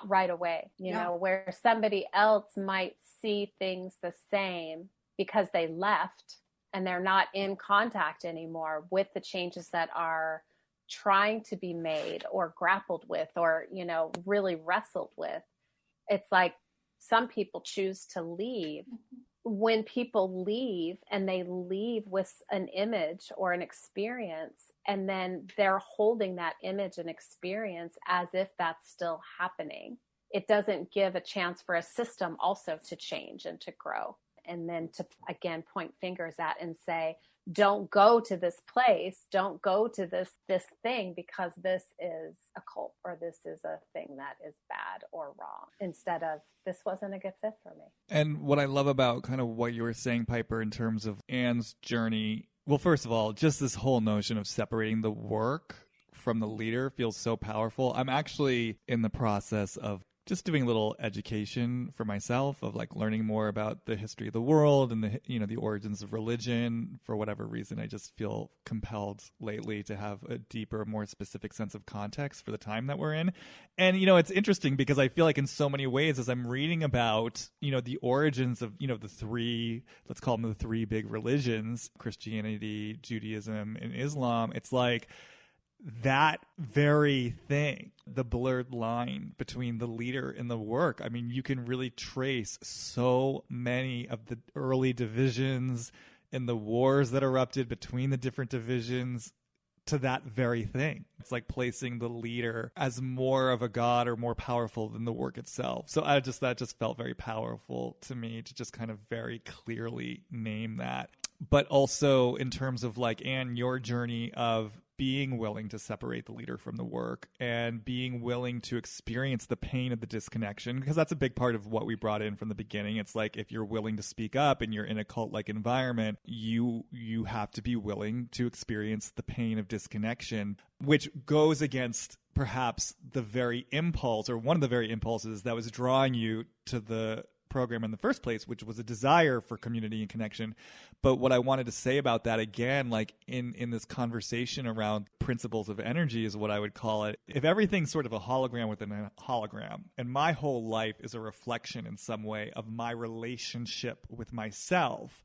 right away, you know, where somebody else might see things the same because they left and they're not in contact anymore with the changes that are trying to be made or grappled with or, you know, really wrestled with. It's like some people choose to leave. When people leave and they leave with an image or an experience, and then they're holding that image and experience as if that's still happening, it doesn't give a chance for a system also to change and to grow. And then to, again, point fingers at and say, don't go to this place, don't go to this thing because this is a cult or this is a thing that is bad or wrong, instead of this wasn't a good fit for me. And what I love about kind of what you were saying, Piper, in terms of Ann's journey, well, first of all, just this whole notion of separating the work from the leader feels so powerful. I'm actually in the process of just doing a little education for myself of like learning more about the history of the world and the origins of religion. For whatever reason, I just feel compelled lately to have a deeper, more specific sense of context for the time that we're in. And it's interesting because I feel like in so many ways, as I'm reading about the origins of the three, let's call them the three big religions, Christianity, Judaism, and Islam, it's like that very thing, the blurred line between the leader and the work. I mean, you can really trace so many of the early divisions and the wars that erupted between the different divisions to that very thing. It's like placing the leader as more of a god or more powerful than the work itself. So that just felt very powerful to me to just kind of very clearly name that. But also in terms of like, Ann, your journey of being willing to separate the leader from the work and being willing to experience the pain of the disconnection, because that's a big part of what we brought in from the beginning. It's like, if you're willing to speak up and you're in a cult-like environment, you have to be willing to experience the pain of disconnection, which goes against perhaps the very impulse, or one of the very impulses that was drawing you to the program in the first place, which was a desire for community and connection. But what I wanted to say about that, again, like in this conversation around principles of energy is what I would call it. If everything's sort of a hologram within a hologram, and my whole life is a reflection in some way of my relationship with myself,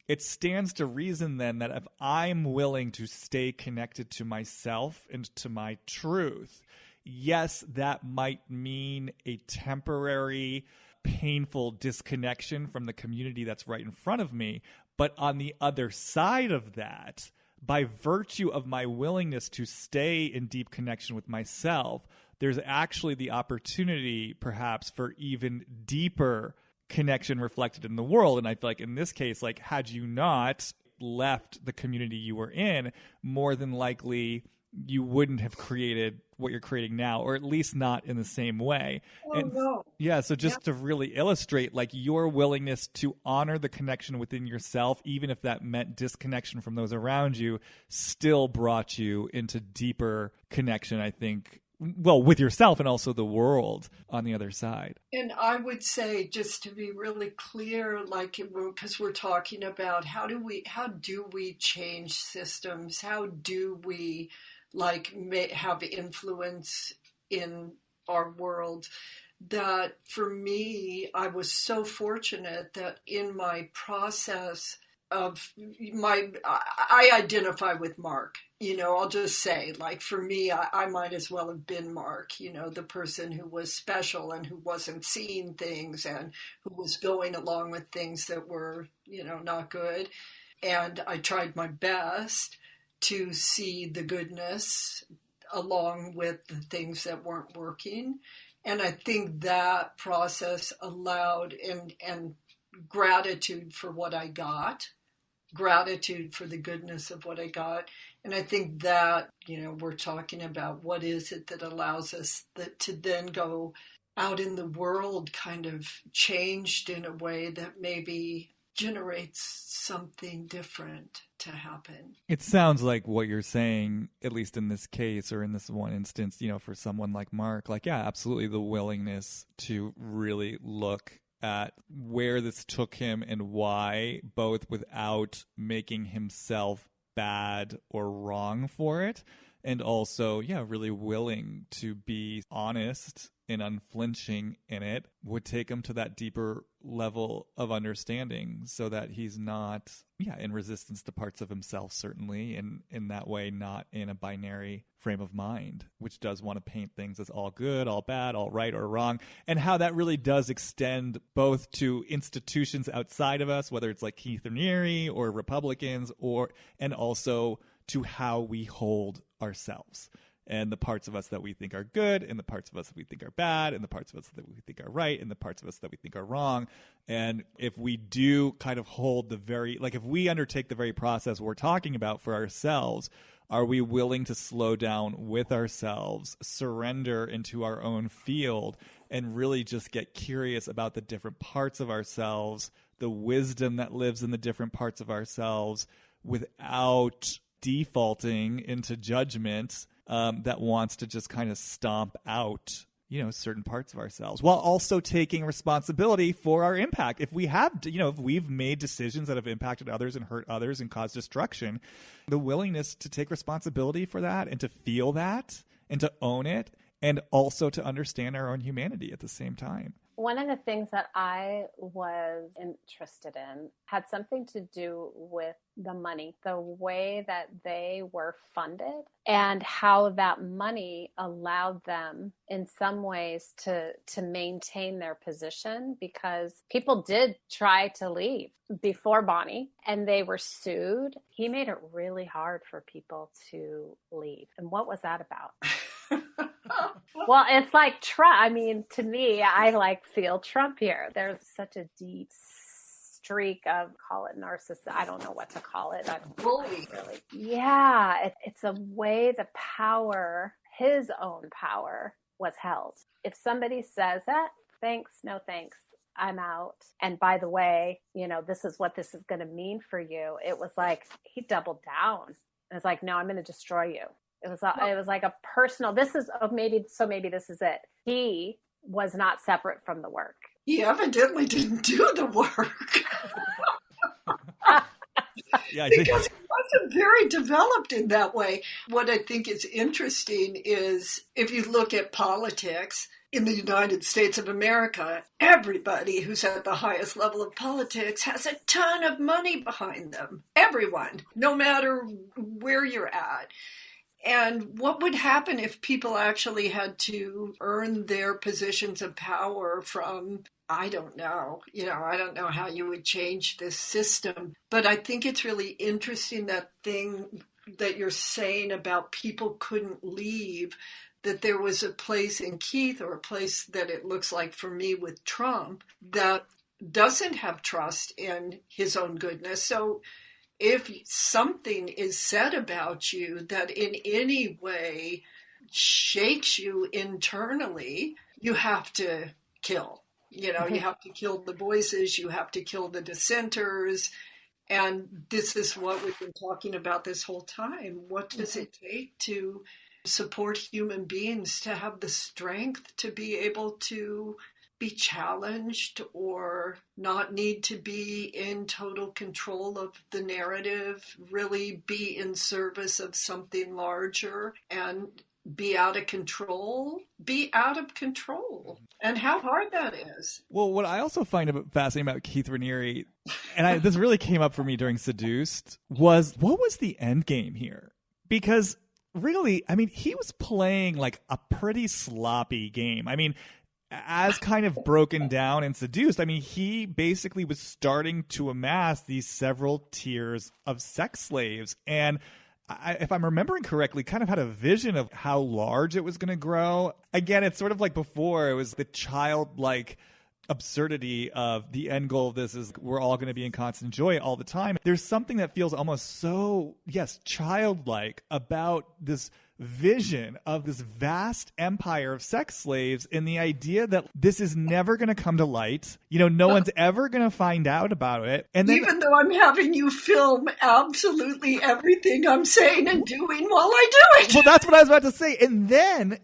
it stands to reason then that if I'm willing to stay connected to myself and to my truth, yes, that might mean a temporary painful disconnection from the community that's right in front of me. But on the other side of that, by virtue of my willingness to stay in deep connection with myself, there's actually the opportunity perhaps for even deeper connection reflected in the world. And I feel like in this case, like, had you not left the community you were in, more than likely you wouldn't have created what you're creating now, or at least not in the same way. No. Yeah, so just to really illustrate, like, your willingness to honor the connection within yourself, even if that meant disconnection from those around you, still brought you into deeper connection, I think, well, with yourself and also the world on the other side. And I would say, just to be really clear, like, because we're talking about how do we change systems? How do we have influence in our world? That for me, I was so fortunate that in my process of I identify with Mark. I'll just say, like, for me, I might as well have been Mark, the person who was special and who wasn't seeing things and who was going along with things that were, not good. And I tried my best to see the goodness along with the things that weren't working. And I think that process allowed and gratitude for what I got, gratitude for the goodness of what I got. And I think that, we're talking about what is it that allows us to then go out in the world kind of changed in a way that maybe generates something different to happen. It sounds like what you're saying, at least in this case or in this one instance, for someone like Mark, like, yeah, absolutely, the willingness to really look at where this took him and why, both without making himself bad or wrong for it, and also, yeah, really willing to be honest and unflinching in it, would take him to that deeper level of understanding so that he's not, in resistance to parts of himself, certainly, and in that way, not in a binary frame of mind, which does want to paint things as all good, all bad, all right or wrong, and how that really does extend both to institutions outside of us, whether it's like Keith Raniere or Republicans, and also to how we hold ourselves. And the parts of us that we think are good, and the parts of us that we think are bad, and the parts of us that we think are right, and the parts of us that we think are wrong. And if we do kind of hold if we undertake the very process we're talking about for ourselves, are we willing to slow down with ourselves, surrender into our own field, and really just get curious about the different parts of ourselves, the wisdom that lives in the different parts of ourselves, without defaulting into judgment that wants to just kind of stomp out, certain parts of ourselves, while also taking responsibility for our impact. If we have, if we've made decisions that have impacted others and hurt others and caused destruction, the willingness to take responsibility for that and to feel that and to own it, and also to understand our own humanity at the same time. One of the things that I was interested in had something to do with the money, the way that they were funded, and how that money allowed them in some ways to maintain their position, because people did try to leave before Bonnie and they were sued. He made it really hard for people to leave. And what was that about? Well, it's like Trump. I mean, to me, I feel Trump here. There's such a deep streak of, call it narcissist. I don't know what to call it. Bully. Really. Yeah. It's a way the power, his own power, was held. If somebody says that, thanks, no thanks, I'm out. And by the way, this is what this is going to mean for you. It was like he doubled down. And it's like, no, I'm going to destroy you. It was like a personal, maybe this is it. He was not separate from the work. He evidently didn't do the work. Yeah, because he wasn't very developed in that way. What I think is interesting is if you look at politics in the United States of America, everybody who's at the highest level of politics has a ton of money behind them. Everyone, no matter where you're at. And what would happen if people actually had to earn their positions of power from, I don't know. I don't know how you would change this system. But I think it's really interesting, that thing that you're saying about people couldn't leave, that there was a place in Keith, or a place that it looks like for me with Trump, that doesn't have trust in his own goodness. So if something is said about you that in any way shakes you internally, you have to kill. You have to kill the voices, you have to kill the dissenters. And this is what we've been talking about this whole time. What does it take to support human beings to have the strength to be able to be challenged, or not need to be in total control of the narrative, really be in service of something larger, and be out of control, and how hard that is. Well, what I also find fascinating about Keith Raniere, and this really came up for me during Seduced, was what was the end game here? Because really, I mean, he was playing like a pretty sloppy game. I mean, as kind of broken down and Seduced, I mean, he basically was starting to amass these several tiers of sex slaves. And if I'm remembering correctly, kind of had a vision of how large it was going to grow. Again, it's sort of like before, it was the childlike absurdity of the end goal of this is we're all going to be in constant joy all the time. There's something that feels almost so, childlike about this vision of this vast empire of sex slaves, and the idea that this is never going to come to light. No one's ever going to find out about it. And then, even though I'm having you film absolutely everything I'm saying and doing while I do it. Well, that's what I was about to say. And then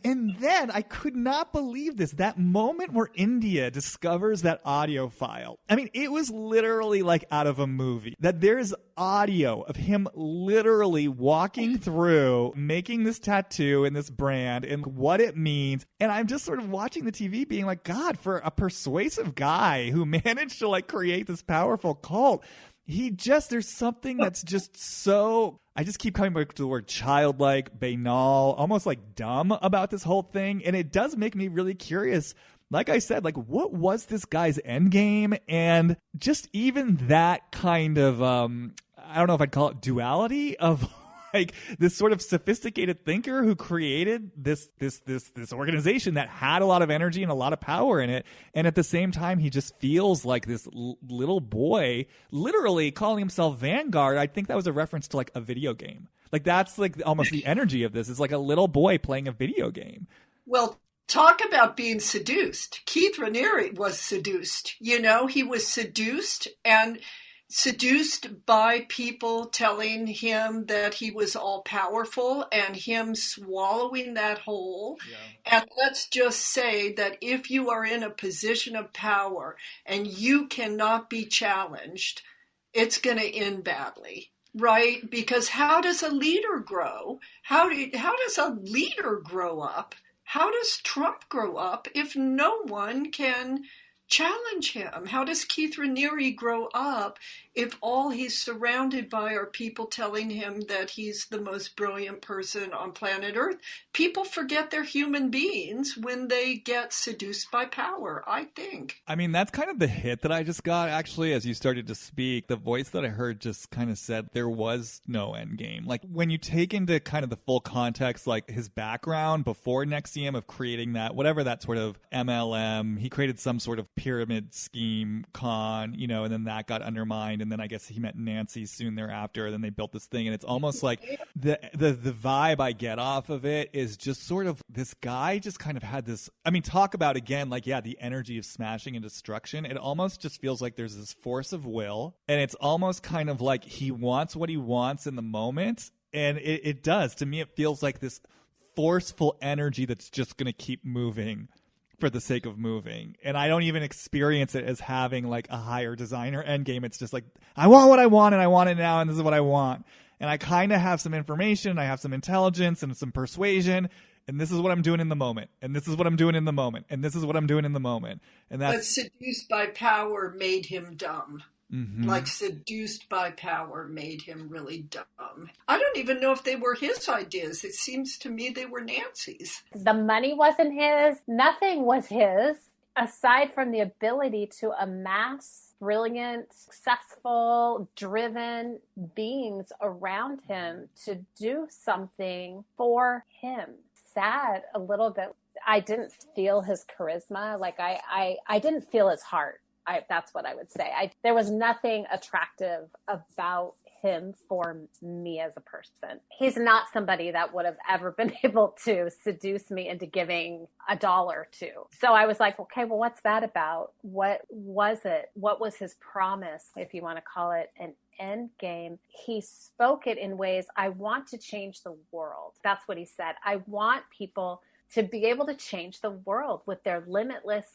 I could not believe this. That moment where India discovers that audio file. I mean, it was literally like out of a movie. That there's audio of him literally walking through, making this tattoo and this brand and what it means. And I'm just sort of watching the TV being like, God, for a persuasive guy who managed to create this powerful cult, there's something that's just so, I just keep coming back to the word childlike, banal, almost like dumb about this whole thing. And it does make me really curious. Like I said, what was this guy's end game? And just even that kind of, I don't know if I'd call it duality of this sort of sophisticated thinker who created this organization that had a lot of energy and a lot of power in it. And at the same time, he just feels like this little boy, literally calling himself Vanguard. I think that was a reference to a video game. That's almost the energy of this. It's like a little boy playing a video game. Well, talk about being seduced. Keith Raniere was seduced. He was seduced, and seduced by people telling him that he was all powerful and him swallowing that whole. Yeah. And let's just say that if you are in a position of power and you cannot be challenged, it's going to end badly, right? Because how does a leader grow? How does a leader grow up? How does Trump grow up if no one can challenge him? How does Keith Raniere grow up if all he's surrounded by are people telling him that he's the most brilliant person on planet Earth? People forget they're human beings when they get seduced by power, I think. I mean, that's kind of the hit that I just got, actually, as you started to speak. The voice that I heard just kind of said there was no end game. Like, when you take into kind of the full context, like his background before NXIVM of creating that, whatever that sort of MLM, he created some sort of pyramid scheme con, you know, and then that got undermined. And then I guess he met Nancy soon thereafter. And then they built this thing. And it's almost like the vibe I get off of it is just sort of this guy just kind of had this, I mean, talk about again, like, yeah, the energy of smashing and destruction. It almost just feels like there's this force of will. And it's almost kind of like he wants what he wants in the moment. And it does. To me, it feels like this forceful energy that's just going to keep moving for the sake of moving. And I don't even experience it as having like a higher designer end game. It's just like, I want what I want and I want it now and this is what I want. And I kind of have some information, I have some intelligence and some persuasion, and this is what I'm doing in the moment. And this is what I'm doing in the moment. And this is what I'm doing in the moment. And that's... But seduced by power made him dumb. Mm-hmm. Like seduced by power made him really dumb. I don't even know if they were his ideas. It seems to me they were Nancy's. The money wasn't his. Nothing was his, aside from the ability to amass brilliant, successful, driven beings around him to do something for him. Sad a little bit. I didn't feel his charisma. Like I didn't feel his heart. That's what I would say. There was nothing attractive about him for me as a person. He's not somebody that would have ever been able to seduce me into giving $1 to. So I was like, okay, well, what's that about? What was it? What was his promise, if you want to call it an end game? He spoke it in ways, I want to change the world. That's what he said. I want people to be able to change the world with their limitless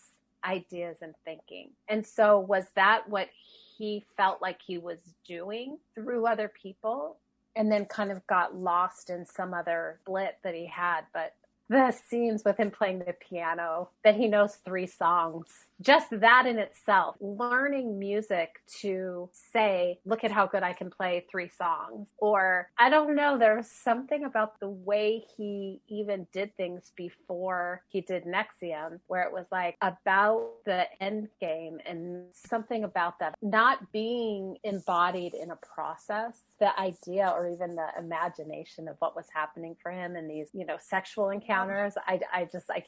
ideas and thinking. And so was that what he felt like he was doing through other people, and then kind of got lost in some other split that he had? But the scenes with him playing the piano, that he knows 3 songs, just that in itself, learning music to say, look at how good I can play 3 songs. Or I don't know, there was something about the way he even did things before he did NXIVM, where it was like about the end game and something about that not being embodied in a process, the idea or even the imagination of what was happening for him in these, you know, sexual encounters. I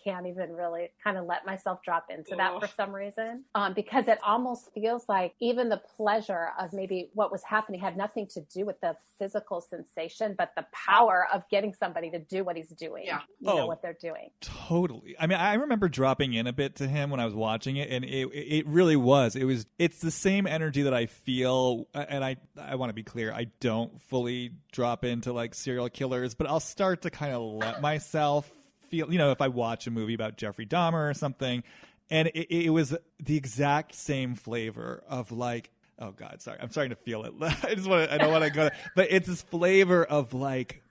can't even really kind of let myself drop into that for some reason, because it almost feels like even the pleasure of maybe what was happening had nothing to do with the physical sensation, but the power of getting somebody to do what he's doing, you know, what they're doing. Totally. I mean, I remember dropping in a bit to him when I was watching it, and it really was. It's the same energy that I feel, and I want to be clear, I don't fully drop into like serial killers, but I'll start to kind of let myself feel, you know, if I watch a movie about Jeffrey Dahmer or something. And it was the exact same flavor of like, oh God, sorry, I'm starting to feel it. I don't want to go, but it's this flavor of like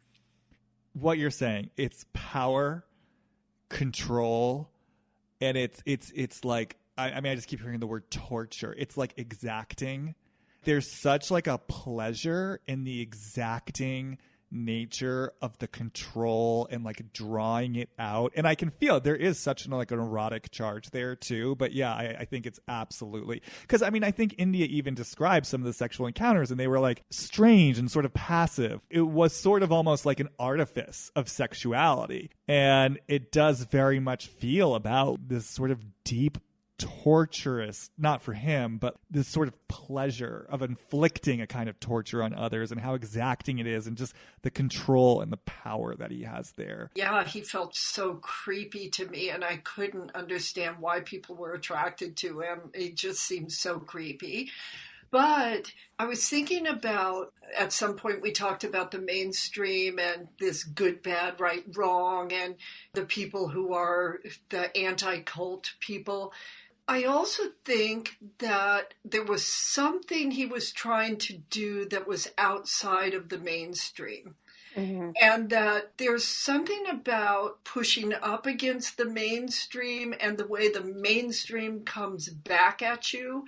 what you're saying. It's power, control, and it's like, I mean, I just keep hearing the word torture. It's like exacting. There's such like a pleasure in the exacting nature of the control and like drawing it out, and I can feel there is such an erotic charge there too. But yeah, I think it's absolutely, because I mean, I think India even described some of the sexual encounters and they were like strange and sort of passive. It was sort of almost like an artifice of sexuality, and it does very much feel about this sort of deep torturous, not for him, but this sort of pleasure of inflicting a kind of torture on others, and how exacting it is, and just the control and the power that he has there. Yeah, he felt so creepy to me, and I couldn't understand why people were attracted to him. It just seemed so creepy. But I was thinking about, at some point we talked about the mainstream and this good, bad, right, wrong, and the people who are the anti-cult people. I also think that there was something he was trying to do that was outside of the mainstream. Mm-hmm. And that there's something about pushing up against the mainstream and the way the mainstream comes back at you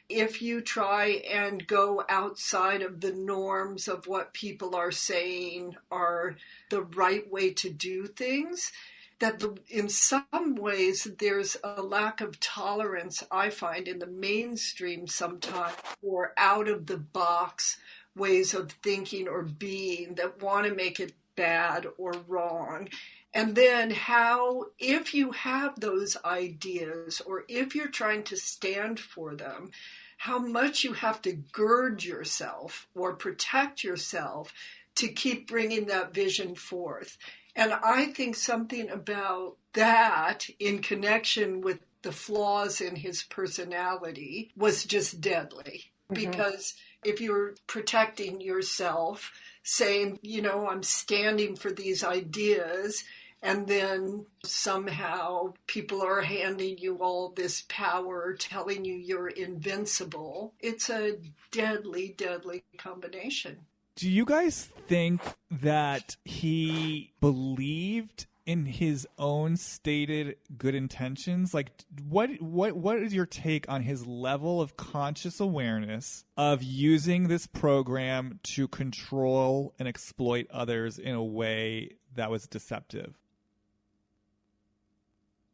if you try and go outside of the norms of what people are saying are the right way to do things. That in some ways there's a lack of tolerance, I find, in the mainstream sometimes for out of the box ways of thinking or being that want to make it bad or wrong. And then how, if you have those ideas or if you're trying to stand for them, how much you have to gird yourself or protect yourself to keep bringing that vision forth. And I think something about that in connection with the flaws in his personality was just deadly. Mm-hmm. Because if you're protecting yourself, saying, I'm standing for these ideas, and then somehow people are handing you all this power, telling you you're invincible, it's a deadly, deadly combination. Do you guys think that he believed in his own stated good intentions? Like, what is your take on his level of conscious awareness of using this program to control and exploit others in a way that was deceptive?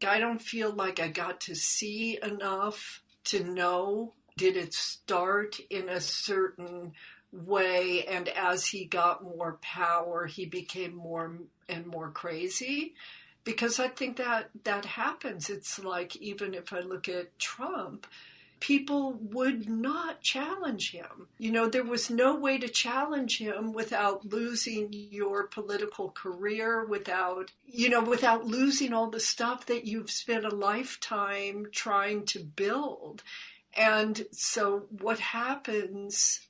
I don't feel like I got to see enough to know, did it start in a certain way, and as he got more power, he became more and more crazy? Because I think that happens. It's like, even if I look at Trump, people would not challenge him. There was no way to challenge him without losing your political career, without losing all the stuff that you've spent a lifetime trying to build. And so what happens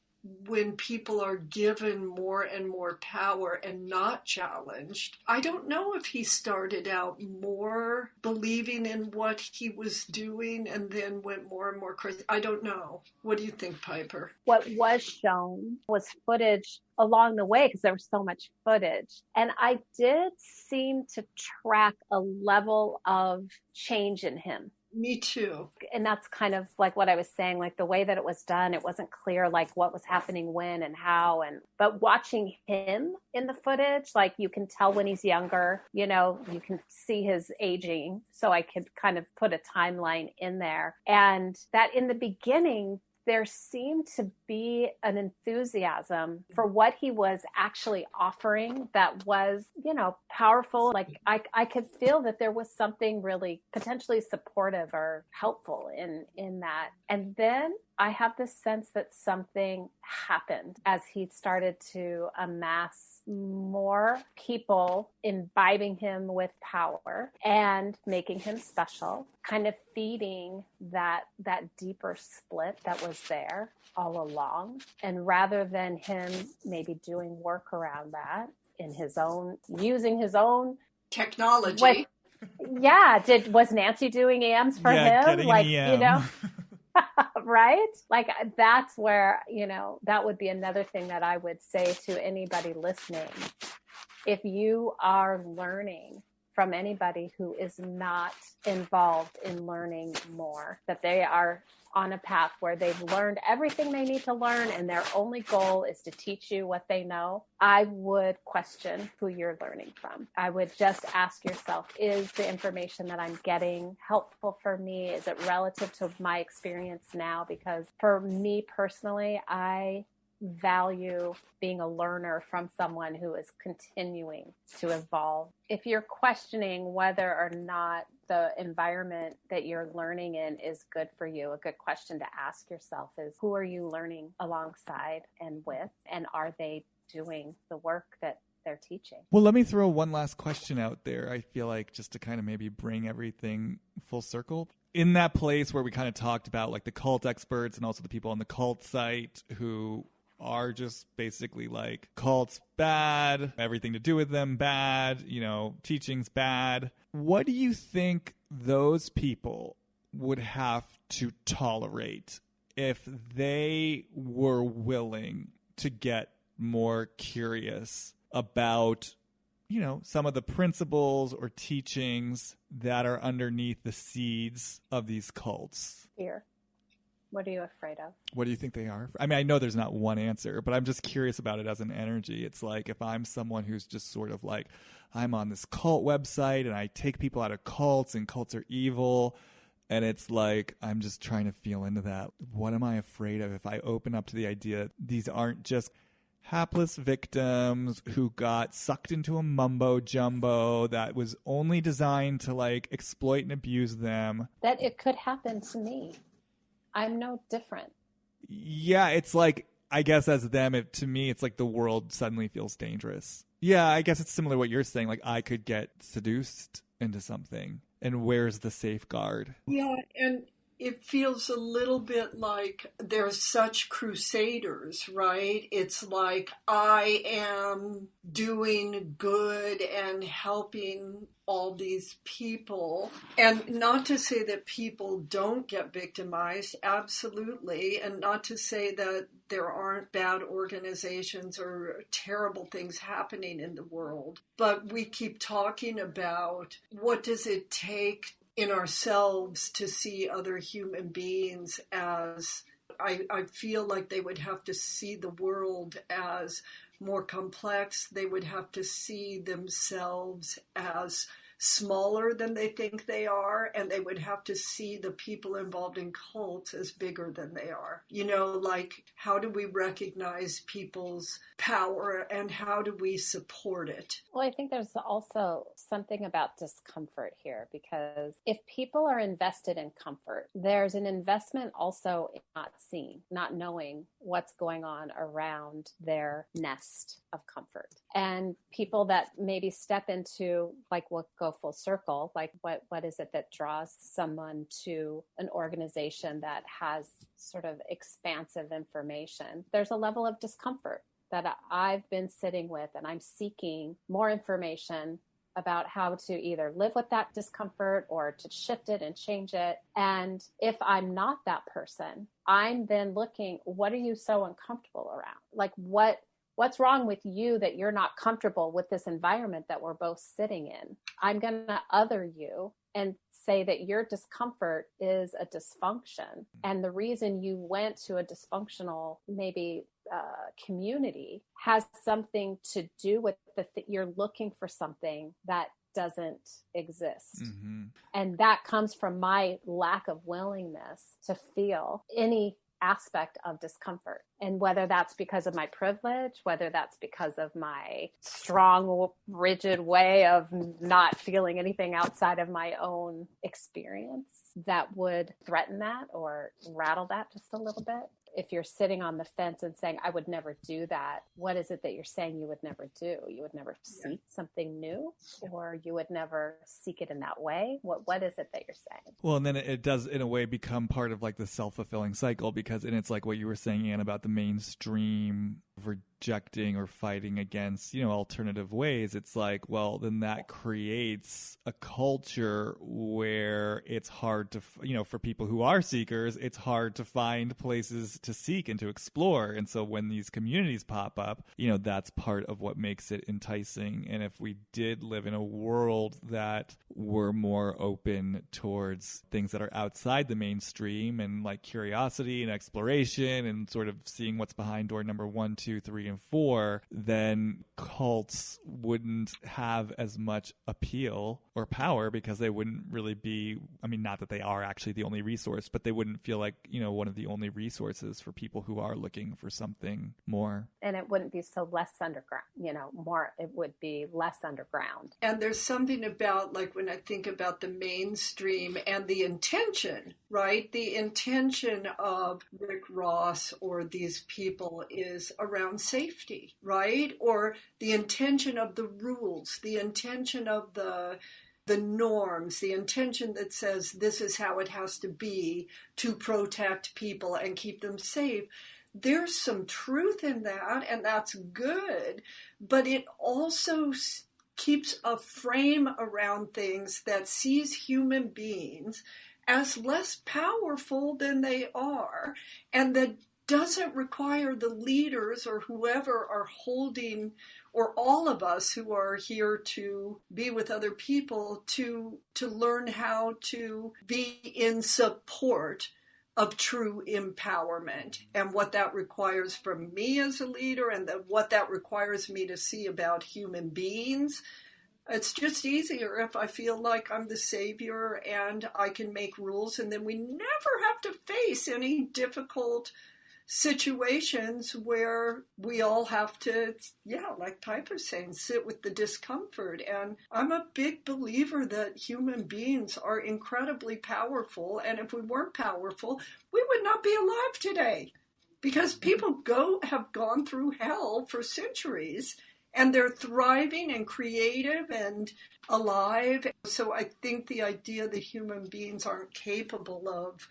when people are given more and more power and not challenged? I don't know if he started out more believing in what he was doing and then went more and more crazy. I don't know. What do you think, Piper? What was shown was footage along the way, because there was so much footage. And I did seem to track a level of change in him. Me too. And that's kind of like what I was saying, like the way that it was done, it wasn't clear like what was happening when and how. But watching him in the footage, like you can tell when he's younger, you can see his aging. So I could kind of put a timeline in there. And that in the beginning, there seemed to be an enthusiasm for what he was actually offering that was, powerful. Like I could feel that there was something really potentially supportive or helpful in that. And then I have this sense that something happened as he started to amass more people imbibing him with power and making him special, kind of feeding that deeper split that was there all along. And rather than him maybe doing work around that in his own, using his own technology. Was Nancy doing EMs for him? Like, right? Like that's where, that would be another thing that I would say to anybody listening. If you are learning from anybody who is not involved in learning more, that they are on a path where they've learned everything they need to learn and their only goal is to teach you what they know, I would question who you're learning from. I would just ask yourself, is the information that I'm getting helpful for me? Is it relative to my experience now? Because for me personally, I value being a learner from someone who is continuing to evolve. If you're questioning whether or not the environment that you're learning in is good for you, a good question to ask yourself is, who are you learning alongside and with? And are they doing the work that they're teaching? Well, let me throw one last question out there. I feel like just to kind of maybe bring everything full circle. in that place where we kind of talked about like the cult experts and also the people on the cult site who are just basically like cults bad, everything to do with them bad, you know, teachings bad. What do you think those people would have to tolerate if they were willing to get more curious about, you know, some of the principles or teachings that are underneath the seeds of these cults? Fear. What are you afraid of? What do you think they are? I mean, I know there's not one answer, but I'm just curious about it as an energy. It's like if I'm someone who's just sort of like, I'm on this cult website and I take people out of cults and cults are evil. And it's like, I'm just trying to feel into that. What am I afraid of if I open up to the idea these aren't just hapless victims who got sucked into a mumbo jumbo that was only designed to like exploit and abuse them? That it could happen to me. I'm no different. Yeah, it's like, I guess as them, to me, it's like the world suddenly feels dangerous. Yeah, I guess it's similar to what you're saying. Like I could get seduced into something. And where's the safeguard? Yeah, and it feels a little bit like they're such crusaders, right? It's like I am doing good and helping all these people. And not to say that people don't get victimized, absolutely. And not to say that there aren't bad organizations or terrible things happening in the world. But we keep talking about what does it take in ourselves to see other human beings as, I feel like they would have to see the world as more complex. They would have to see themselves as smaller than they think they are, and they would have to see the people involved in cults as bigger than they are. You know, like, how do we recognize people's power and how do we support it? Well, I think there's also something about discomfort here, because if people are invested in comfort, there's an investment also in not seeing, not knowing what's going on around their nest of comfort. And people that maybe step into, like, what go full circle, like what is it that draws someone to an organization that has sort of expansive information? There's a level of discomfort that I've been sitting with, and I'm seeking more information about how to either live with that discomfort or to shift it and change it. And if I'm not that person, I'm then looking, what are you so uncomfortable around? Like, what's wrong with you that you're not comfortable with this environment that we're both sitting in? I'm going to other you and say that your discomfort is a dysfunction. And the reason you went to a dysfunctional, maybe community has something to do with you're looking for something that doesn't exist. Mm-hmm. And that comes from my lack of willingness to feel any aspect of discomfort. And whether that's because of my privilege, whether that's because of my strong, rigid way of not feeling anything outside of my own experience that would threaten that or rattle that just a little bit. If you're sitting on the fence and saying, I would never do that, what is it that you're saying you would never do? You would never seek something new, or you would never seek it in that way? What is it that you're saying? Well, and then it does, in a way, become part of like the self-fulfilling cycle, because, and it's like what you were saying, Anne, about the mainstream rejecting or fighting against, you know, alternative ways. It's like, well, then that creates a culture where it's hard to, you know, for people who are seekers, it's hard to find places to seek and to explore. And so when these communities pop up, you know, that's part of what makes it enticing. And if we did live in a world that were more open towards things that are outside the mainstream and like curiosity and exploration and sort of seeing what's behind door number 1, 2, 3, and 4, then cults wouldn't have as much appeal or power, because they wouldn't really be, I mean, not that they are actually the only resource, but they wouldn't feel like, you know, one of the only resources for people who are looking for something more. And it wouldn't be so less underground, you know, more, it would be less underground. And there's something about, like, when I think about the mainstream and the intention, right? The intention of Rick Ross or these people is around safety, right? Or the intention of the rules, the intention of the the norms, the intention that says this is how it has to be to protect people and keep them safe. There's some truth in that, and that's good, but it also keeps a frame around things that sees human beings as less powerful than they are, and that doesn't require the leaders or whoever are holding, or all of us who are here to be with other people, to learn how to be in support of true empowerment, and what that requires from me as a leader, and what that requires me to see about human beings. It's just easier if I feel like I'm the savior and I can make rules, and then we never have to face any difficult situations where we all have to, like Piper's saying, sit with the discomfort. And I'm a big believer that human beings are incredibly powerful, and if we weren't powerful, we would not be alive today, because people have gone through hell for centuries, and they're thriving and creative and alive. So I think the idea that human beings aren't capable of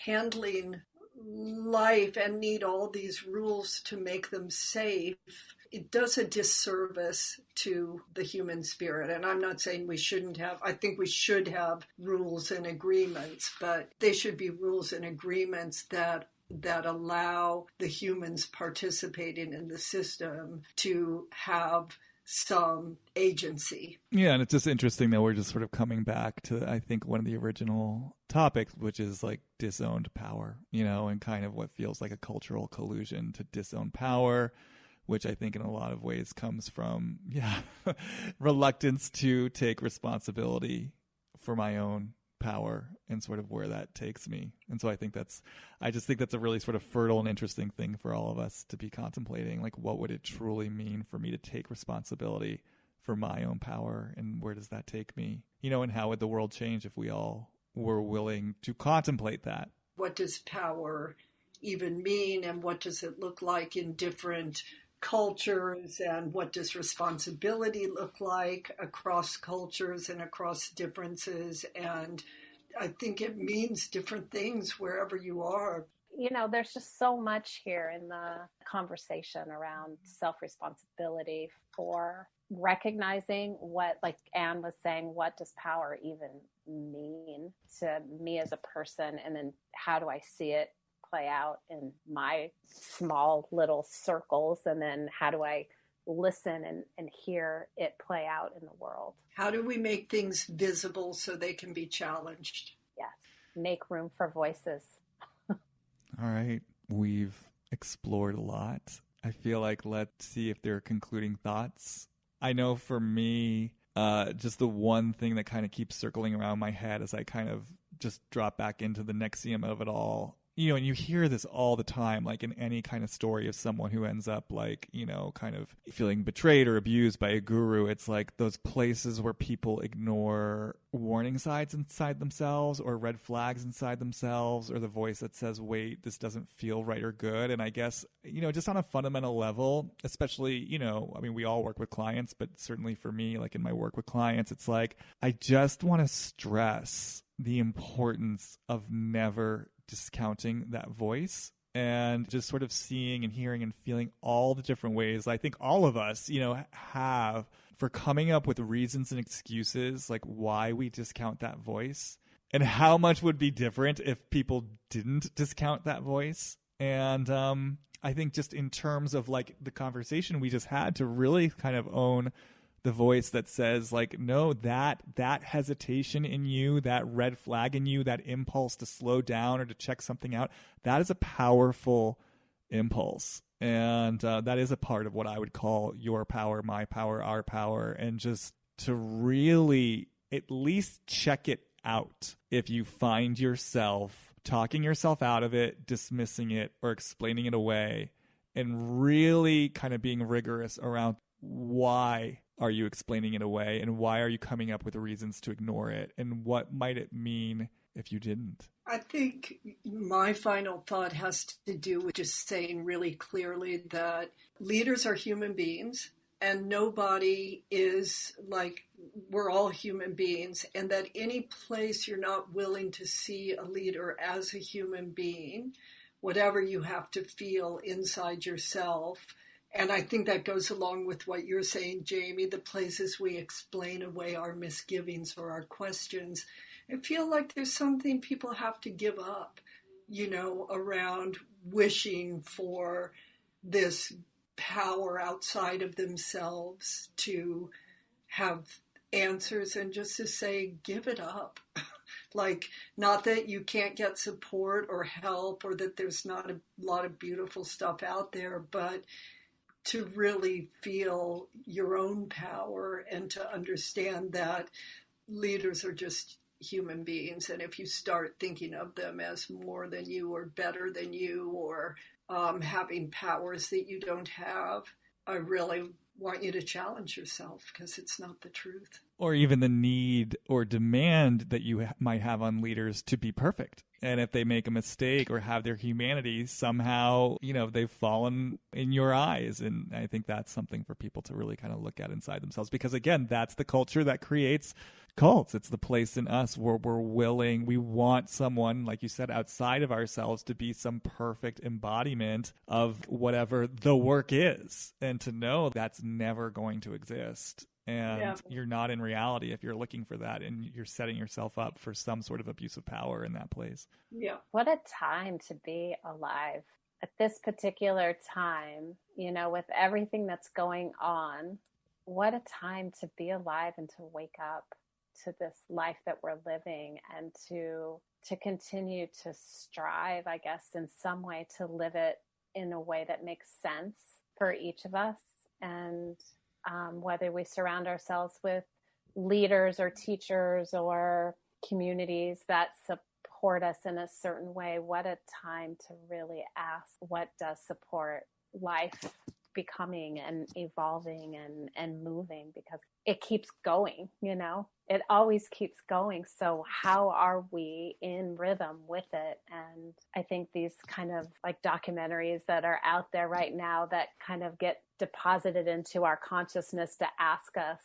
handling life and need all these rules to make them safe, it does a disservice to the human spirit. And I'm not saying we shouldn't have, I think we should have rules and agreements, but they should be rules and agreements that allow the humans participating in the system to have some agency. Yeah, and it's just interesting that we're just sort of coming back to, I think, one of the original topics, which is like disowned power, and kind of what feels like a cultural collusion to disown power, which I think in a lot of ways comes from, reluctance to take responsibility for my own power and sort of where that takes me. And so I just think that's a really sort of fertile and interesting thing for all of us to be contemplating. Like, what would it truly mean for me to take responsibility for my own power, and where does that take me? And how would the world change if we all were willing to contemplate that? What does power even mean, and what does it look like in different cultures, and what does responsibility look like across cultures and across differences? And I think it means different things wherever you are. There's just so much here in the conversation around self-responsibility for recognizing what, like Anne was saying, what does power even mean to me as a person? And then how do I see it play out in my small little circles? And then how do I listen and hear it play out in the world? How do we make things visible so they can be challenged? Yes. Make room for voices. All right. We've explored a lot. I feel like let's see if there are concluding thoughts. I know for me, just the one thing that kind of keeps circling around my head as I kind of just drop back into the NXIVM of it all, and you hear this all the time, like in any kind of story of someone who ends up like, kind of feeling betrayed or abused by a guru. It's like those places where people ignore warning signs inside themselves, or red flags inside themselves, or the voice that says, wait, this doesn't feel right or good. And I guess, just on a fundamental level, especially, we all work with clients, but certainly for me, like in my work with clients, it's like, I just want to stress the importance of never discounting that voice, and just sort of seeing and hearing and feeling all the different ways I think all of us, have for coming up with reasons and excuses like why we discount that voice, and how much would be different if people didn't discount that voice. And I think just in terms of like the conversation we just had, to really kind of own the voice that says like, no, that hesitation in you, that red flag in you, that impulse to slow down or to check something out, that is a powerful impulse. And that is a part of what I would call your power, my power, our power. And just to really at least check it out if you find yourself talking yourself out of it, dismissing it, or explaining it away, and really kind of being rigorous around why are you explaining it away, and why are you coming up with reasons to ignore it, and what might it mean if you didn't? I think my final thought has to do with just saying really clearly that leaders are human beings. and nobody is like, we're all human beings, and that any place you're not willing to see a leader as a human being, whatever you have to feel inside yourself. And I think that goes along with what you're saying, Jamie, the places we explain away our misgivings or our questions. I feel like there's something people have to give up, around wishing for this power outside of themselves to have answers, and just to say, give it up. Like, not that you can't get support or help, or that there's not a lot of beautiful stuff out there, but to really feel your own power and to understand that leaders are just human beings. And if you start thinking of them as more than you or better than you, or having powers that you don't have, I really want you to challenge yourself, because it's not the truth. Or even the need or demand that you might have on leaders to be perfect. And if they make a mistake or have their humanity, somehow, they've fallen in your eyes. And I think that's something for people to really kind of look at inside themselves. Because again, that's the culture that creates cults. It's the place in us where we want someone, like you said, outside of ourselves to be some perfect embodiment of whatever the work is. And to know that's never going to exist. And you're not in reality if you're looking for that, and you're setting yourself up for some sort of abuse of power in that place. Yeah. What a time to be alive at this particular time, with everything that's going on. What a time to be alive and to wake up to this life that we're living, and to continue to strive, I guess, in some way to live it in a way that makes sense for each of us. And whether we surround ourselves with leaders or teachers or communities that support us in a certain way, what a time to really ask what does support life becoming and evolving and moving, because it keeps going, it always keeps going. So how are we in rhythm with it? And I think these kind of like documentaries that are out there right now that kind of get deposited into our consciousness to ask us,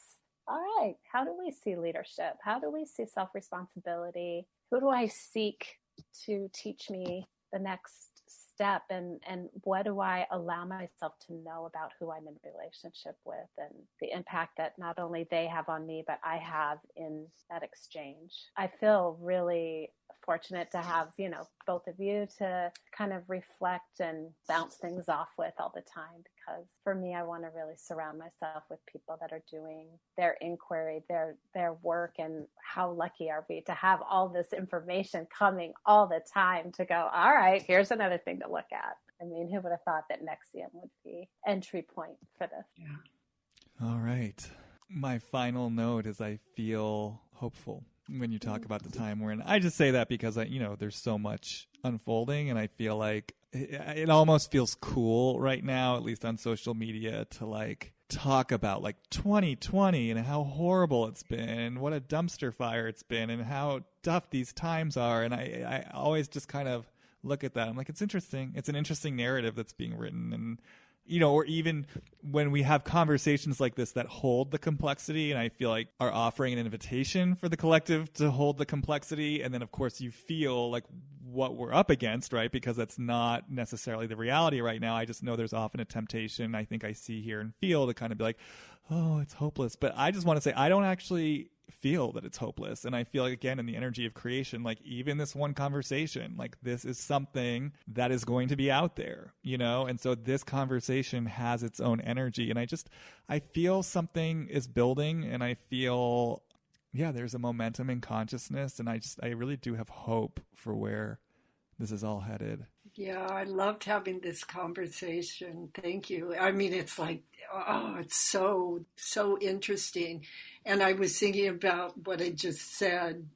all right, how do we see leadership? How do we see self-responsibility? Who do I seek to teach me the next step, and what do I allow myself to know about who I'm in relationship with, and the impact that not only they have on me, but I have in that exchange. I feel really fortunate to have, both of you to kind of reflect and bounce things off with all the time, because for me, I want to really surround myself with people that are doing their inquiry, their work, and how lucky are we to have all this information coming all the time to go, all right, here's another thing to look at. I mean, who would have thought that NXIVM would be entry point for this? Yeah. All right. My final note is I feel hopeful when you talk about the time we're in. I just say that because there's so much unfolding, and I feel like it almost feels cool right now, at least on social media, to like talk about like 2020 and how horrible it's been, and what a dumpster fire it's been, and how tough these times are. And I always just kind of look at that. I'm like, it's interesting. It's an interesting narrative that's being written. And or even when we have conversations like this that hold the complexity, and I feel like are offering an invitation for the collective to hold the complexity. And then, of course, you feel like what we're up against, right? Because that's not necessarily the reality right now. I just know there's often a temptation, I think I see here and feel, to kind of be like, oh, it's hopeless. But I just want to say, I don't actually feel that it's hopeless. And I feel like, again, in the energy of creation, like even this one conversation, like this is something that is going to be out there, and so this conversation has its own energy. And I feel something is building, and I feel, there's a momentum in consciousness. And I really do have hope for where this is all headed. Yeah, I loved having this conversation. Thank you. I mean, it's like, it's so interesting. And I was thinking about what I just said,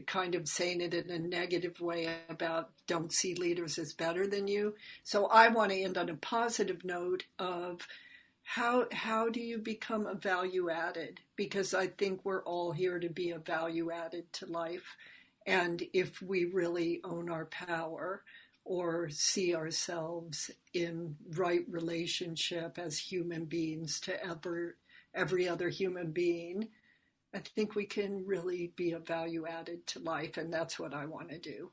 kind of saying it in a negative way about don't see leaders as better than you. So I want to end on a positive note of how do you become a value added? Because I think we're all here to be a value added to life. And if we really own our power, or see ourselves in right relationship as human beings to every other human being, I think we can really be a value added to life, and that's what I want to do.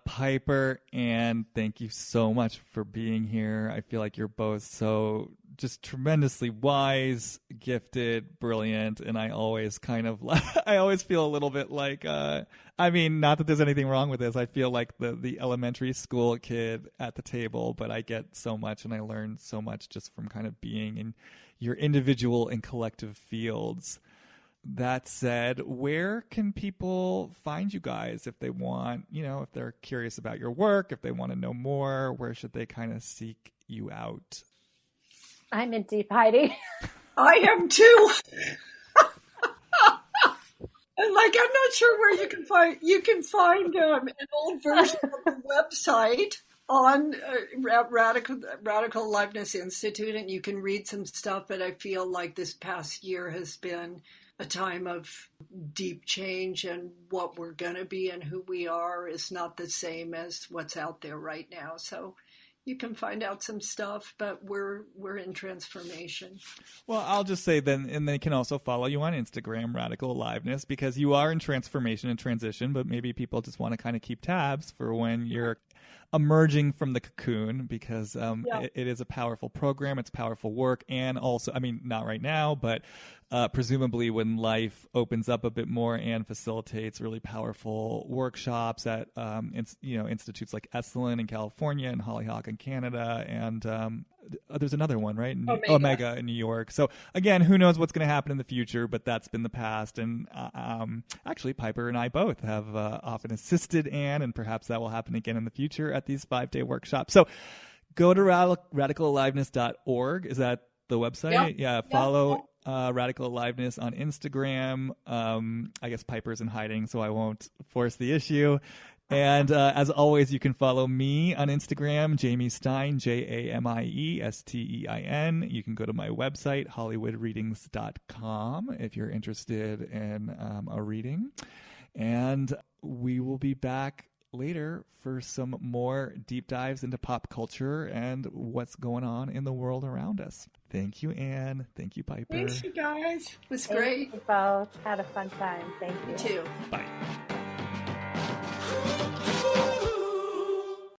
Piper, and thank you so much for being here. I feel like you're both so just tremendously wise, gifted, brilliant, and I always kind of I always feel a little bit like I mean, not that there's anything wrong with this. I feel like the elementary school kid at the table, but I get so much and I learn so much just from kind of being in your individual and collective fields. That said, where can people find you guys if they want, if they're curious about your work, if they want to know more, where should they kind of seek you out? I'm in deep hiding. I am too. And I'm not sure where you can find an old version of the website on Radical Aliveness Institute, and you can read some stuff, but I feel like this past year has been a time of deep change, and what we're going to be and who we are is not the same as what's out there right now. So you can find out some stuff, but we're in transformation. Well, I'll just say then, and they can also follow you on Instagram, Radical Aliveness, because you are in transformation and transition, but maybe people just want to kind of keep tabs for when you're emerging from the cocoon, because it is a powerful program, it's powerful work, and also, I mean, not right now, but presumably when life opens up a bit more and facilitates really powerful workshops at institutes like Esalen in California and Hollyhock in Canada, and there's another one, right? Omega in New York. So again, who knows what's going to happen in the future, but that's been the past. And actually, Piper and I both have often assisted Ann, and perhaps that will happen again in the future at these 5-day workshops. So go to radicalaliveness.org. Is that the website? Yeah. Follow Radical Aliveness on Instagram. I guess Piper's in hiding, so I won't force the issue. And as always, you can follow me on Instagram, Jamie Stein, JamiieStein. You can go to my website, hollywoodreadings.com, if you're interested in a reading. And we will be back later for some more deep dives into pop culture and what's going on in the world around us. Thank you, Ann. Thank you, Piper. Thanks, you guys. It was great. Thank you both. Had a fun time. Thank you. You too. Bye.